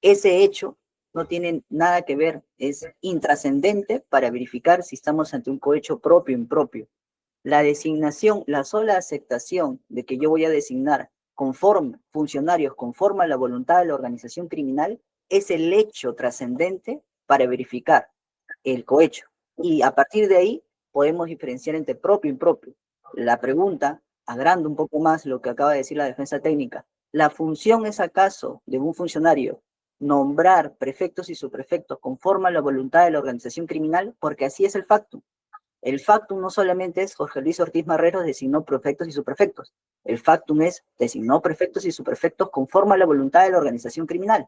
Ese hecho no tiene nada que ver, es intrascendente para verificar si estamos ante un cohecho propio o impropio. La designación, la sola aceptación de que yo voy a designar funcionarios conforme a la voluntad de la organización criminal es el hecho trascendente para verificar el cohecho. Y a partir de ahí podemos diferenciar entre propio e impropio. La pregunta, agrando un poco más lo que acaba de decir la defensa técnica, ¿la función es acaso de un funcionario nombrar prefectos y subprefectos conforme a la voluntad de la organización criminal? Porque así es el factum. El factum no solamente es Jorge Luis Ortiz Marrero designó prefectos y subprefectos. El factum es designó prefectos y subprefectos conforme a la voluntad de la organización criminal.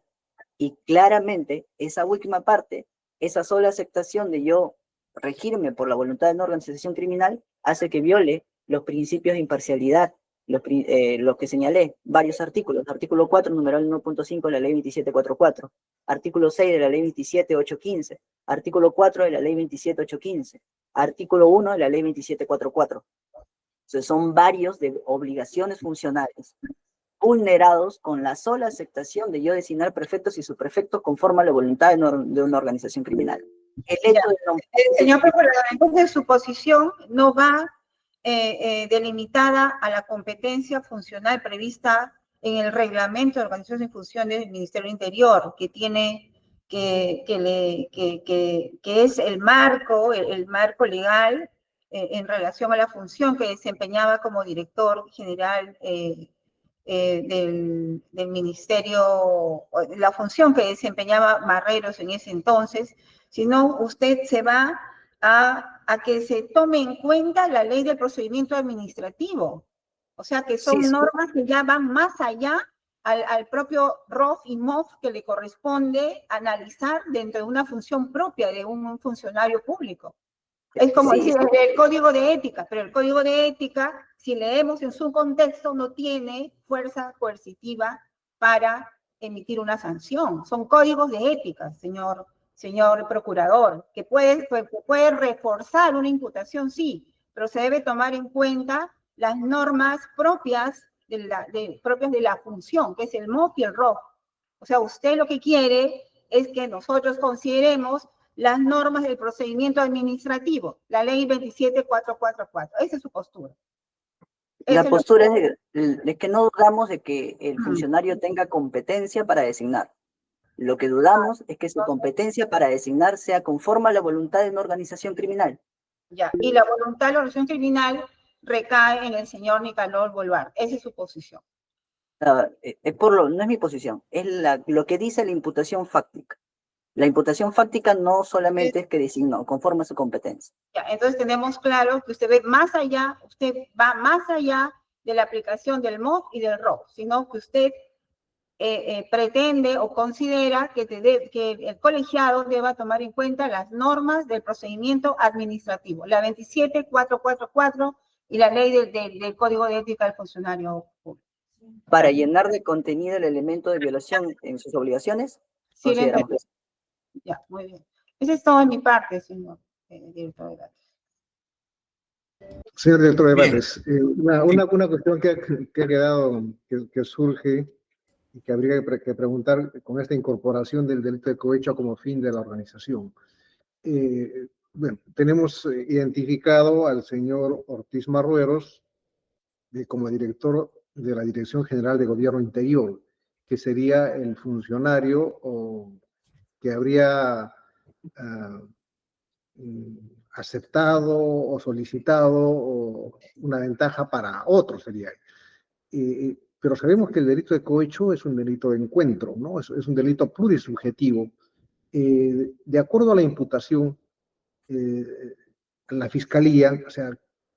Y claramente esa última parte, esa sola aceptación de yo regirme por la voluntad de una organización criminal, hace que viole los principios de imparcialidad, los que señalé, varios artículos. Artículo 4, numeral 1.5 de la ley 2744. Artículo 6 de la ley 27815. Artículo 4 de la ley 27815. Artículo 1 de la ley 2744. Entonces son varios de obligaciones funcionales vulnerados con la sola aceptación de yo designar prefectos y subprefectos conforme a la voluntad de una organización criminal. El hecho de Señor Procurador, entonces su posición no va delimitada a la competencia funcional prevista en el reglamento de organización y funciones del Ministerio del Interior, que tiene que es el marco legal en relación a la función que desempeñaba como director general del ministerio, la función que desempeñaba Marreros en ese entonces, sino usted se va a que se tome en cuenta la ley del procedimiento administrativo. O sea que son normas que ya van más allá al propio ROF y MOF que le corresponde analizar dentro de una función propia de un funcionario público. Es como decir, el código de ética, pero el código de ética, si leemos en su contexto, no tiene fuerza coercitiva para emitir una sanción. Son códigos de ética, señor procurador, que puede reforzar una imputación, sí, pero se debe tomar en cuenta las normas propias de la función, que es el MOF y el ROF. O sea, usted lo que quiere es que nosotros consideremos las normas del procedimiento administrativo, la ley 27444. Esa es su postura. La postura es que no dudamos de que el funcionario tenga competencia para designar. Lo que dudamos es que su competencia para designar sea conforme a la voluntad de una organización criminal. Ya, y la voluntad de la organización criminal recae en el señor Nicanor Bolvar. Esa es su posición. No es mi posición, es lo que dice la imputación fáctica. La imputación fáctica no solamente es que designó, conforme a su competencia. Ya, entonces tenemos claro que usted va más allá de la aplicación del MOF y del ROF, sino que usted pretende o considera que el colegiado deba tomar en cuenta las normas del procedimiento administrativo, la 27444 y la ley del Código de Ética del Funcionario Público. Para llenar de contenido el elemento de violación en sus obligaciones, sí, consideramos que... Ya, muy bien. Eso es todo de mi parte, señor director de Bates. Señor director de Bates, una cuestión que ha quedado, que surge y que habría que preguntar con esta incorporación del delito de cohecho como fin de la organización. Bueno, tenemos identificado al señor Ortiz Marrueros como director de la Dirección General de Gobierno Interior, que sería el funcionario que habría aceptado o solicitado una ventaja para otro, sería. Pero sabemos que el delito de cohecho es un delito de encuentro, ¿no? Es un delito plurisubjetivo. De acuerdo a la imputación, la fiscalía, o sea,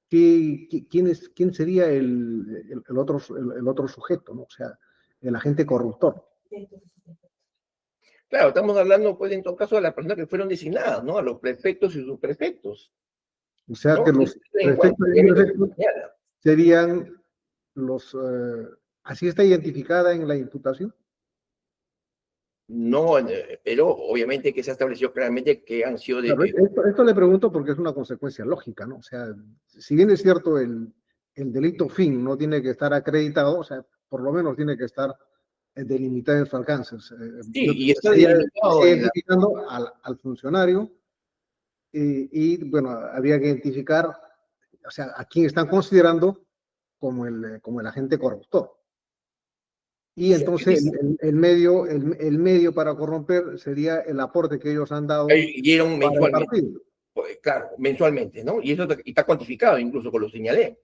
¿quién sería el otro sujeto, ¿no? O sea, el agente corruptor. Claro, estamos hablando, pues, en todo caso, de las personas que fueron designadas, ¿no? A los prefectos y subprefectos. O sea, ¿no? que los prefectos y subprefectos serían los... ¿así está identificada en la imputación? No, pero obviamente que se ha establecido claramente que han sido de... Claro, esto le pregunto porque es una consecuencia lógica, ¿no? O sea, si bien es cierto el delito fin no tiene que estar acreditado, o sea, por lo menos tiene que estar delimitado en sus alcances. Sí, y está Estaría delimitado en la... identificando al funcionario y, bueno, habría que identificar, o sea, a quién están considerando como el agente corruptor. Y entonces el medio para corromper sería el aporte que ellos han dado Dieron para el mensualmente, partido. pues, claro, mensualmente, ¿no? Y eso está cuantificado, incluso con lo señalé.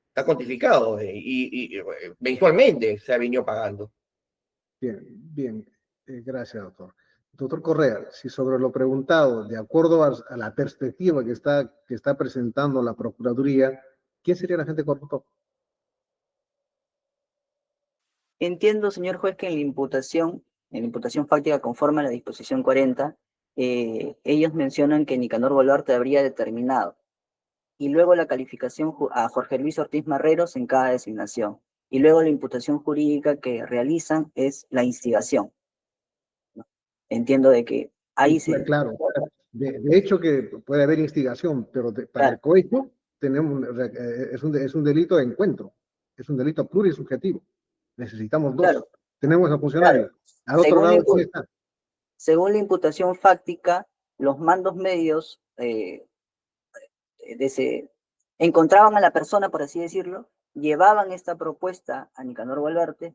Está cuantificado y mensualmente se ha venido pagando. Bien, gracias, doctor. Doctor Correa, si sobre lo preguntado, de acuerdo a la perspectiva que está presentando la Procuraduría, ¿quién sería el agente corruptor? Entiendo, señor juez, que en la imputación fáctica conforme a la disposición 40, ellos mencionan que Nicanor Boluarte habría determinado, y luego la calificación a Jorge Luis Ortiz Marreros en cada designación, y luego la imputación jurídica que realizan es la instigación, ¿no? Entiendo de que ahí se... Claro, de hecho que puede haber instigación, pero para el cohecho es un delito de encuentro, es un delito plurisubjetivo. Necesitamos dos. Claro, Tenemos al funcionario. claro. Al otro Según la lado, ¿quién está? Según la imputación fáctica, los mandos medios encontraban a la persona, por así decirlo, llevaban esta propuesta a Nicanor Boluarte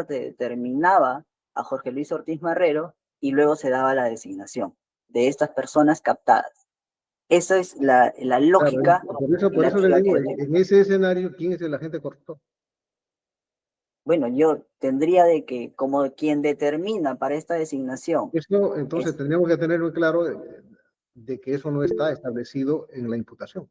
determinaba a Jorge Luis Ortiz Marrero y luego se daba la designación de estas personas captadas. Esa es la lógica. Claro, por eso le digo, en ese escenario, ¿quién es el agente corruptor? Bueno, yo tendría de que, como quien determina para esta designación. Esto, entonces, tendríamos que tener muy claro de que eso no está establecido en la imputación.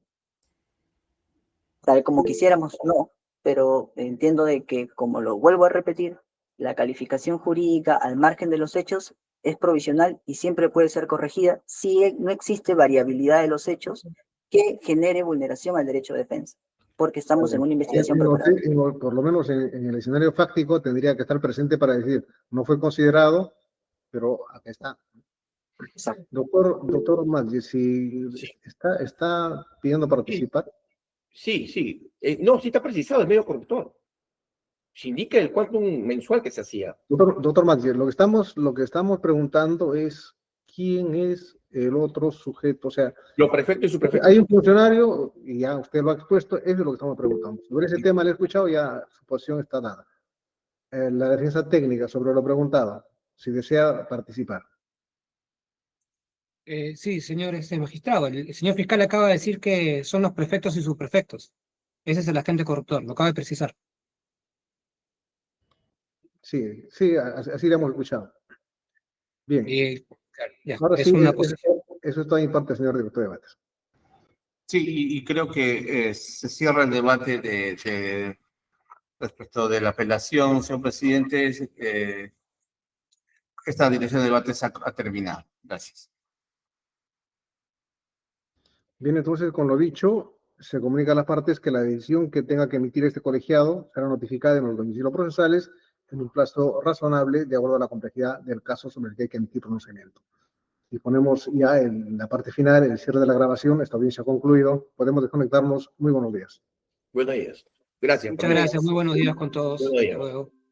Tal como quisiéramos, no, pero entiendo de que, como lo vuelvo a repetir, la calificación jurídica al margen de los hechos es provisional y siempre puede ser corregida si no existe variabilidad de los hechos que genere vulneración al derecho de defensa, porque estamos en una investigación preparatoria. Por lo menos en el escenario fáctico tendría que estar presente para decir, no fue considerado, pero acá está. Exacto. Doctor Maggi, si Sí. está pidiendo participar. Sí. No, sí está precisado, es medio corruptor. Se indica el quantum mensual que se hacía. Doctor Maggi, lo que estamos preguntando es quién es el otro sujeto. O sea, Los prefectos y subprefectos. hay un funcionario, y ya usted lo ha expuesto, eso es lo que estamos preguntando. Sobre ese tema le he escuchado, ya su posición está dada. La defensa técnica sobre lo preguntado, si desea participar. Sí, señor magistrado, el señor fiscal acaba de decir que son los prefectos y subprefectos. Ese es el agente corruptor, lo acaba de precisar. Sí, así lo hemos escuchado. Bien. Claro, ya, Ahora es sí, una posición. eso es todo en parte, señor director de debates. Sí, y creo que se cierra el debate respecto de la apelación, señor presidente. Esta dirección de debates ha terminado. Gracias. Bien, entonces, con lo dicho, se comunica a las partes que la decisión que tenga que emitir este colegiado será notificada en los domicilios procesales en un plazo razonable de acuerdo a la complejidad del caso sobre el que hay que emitir pronunciamiento. Y ponemos ya en la parte final, el cierre de la grabación, esta audiencia ha concluido. Podemos desconectarnos. Muy buenos días. Buenos días. Gracias. Muchas gracias, muy buenos días con todos. Buenos días. Hasta luego.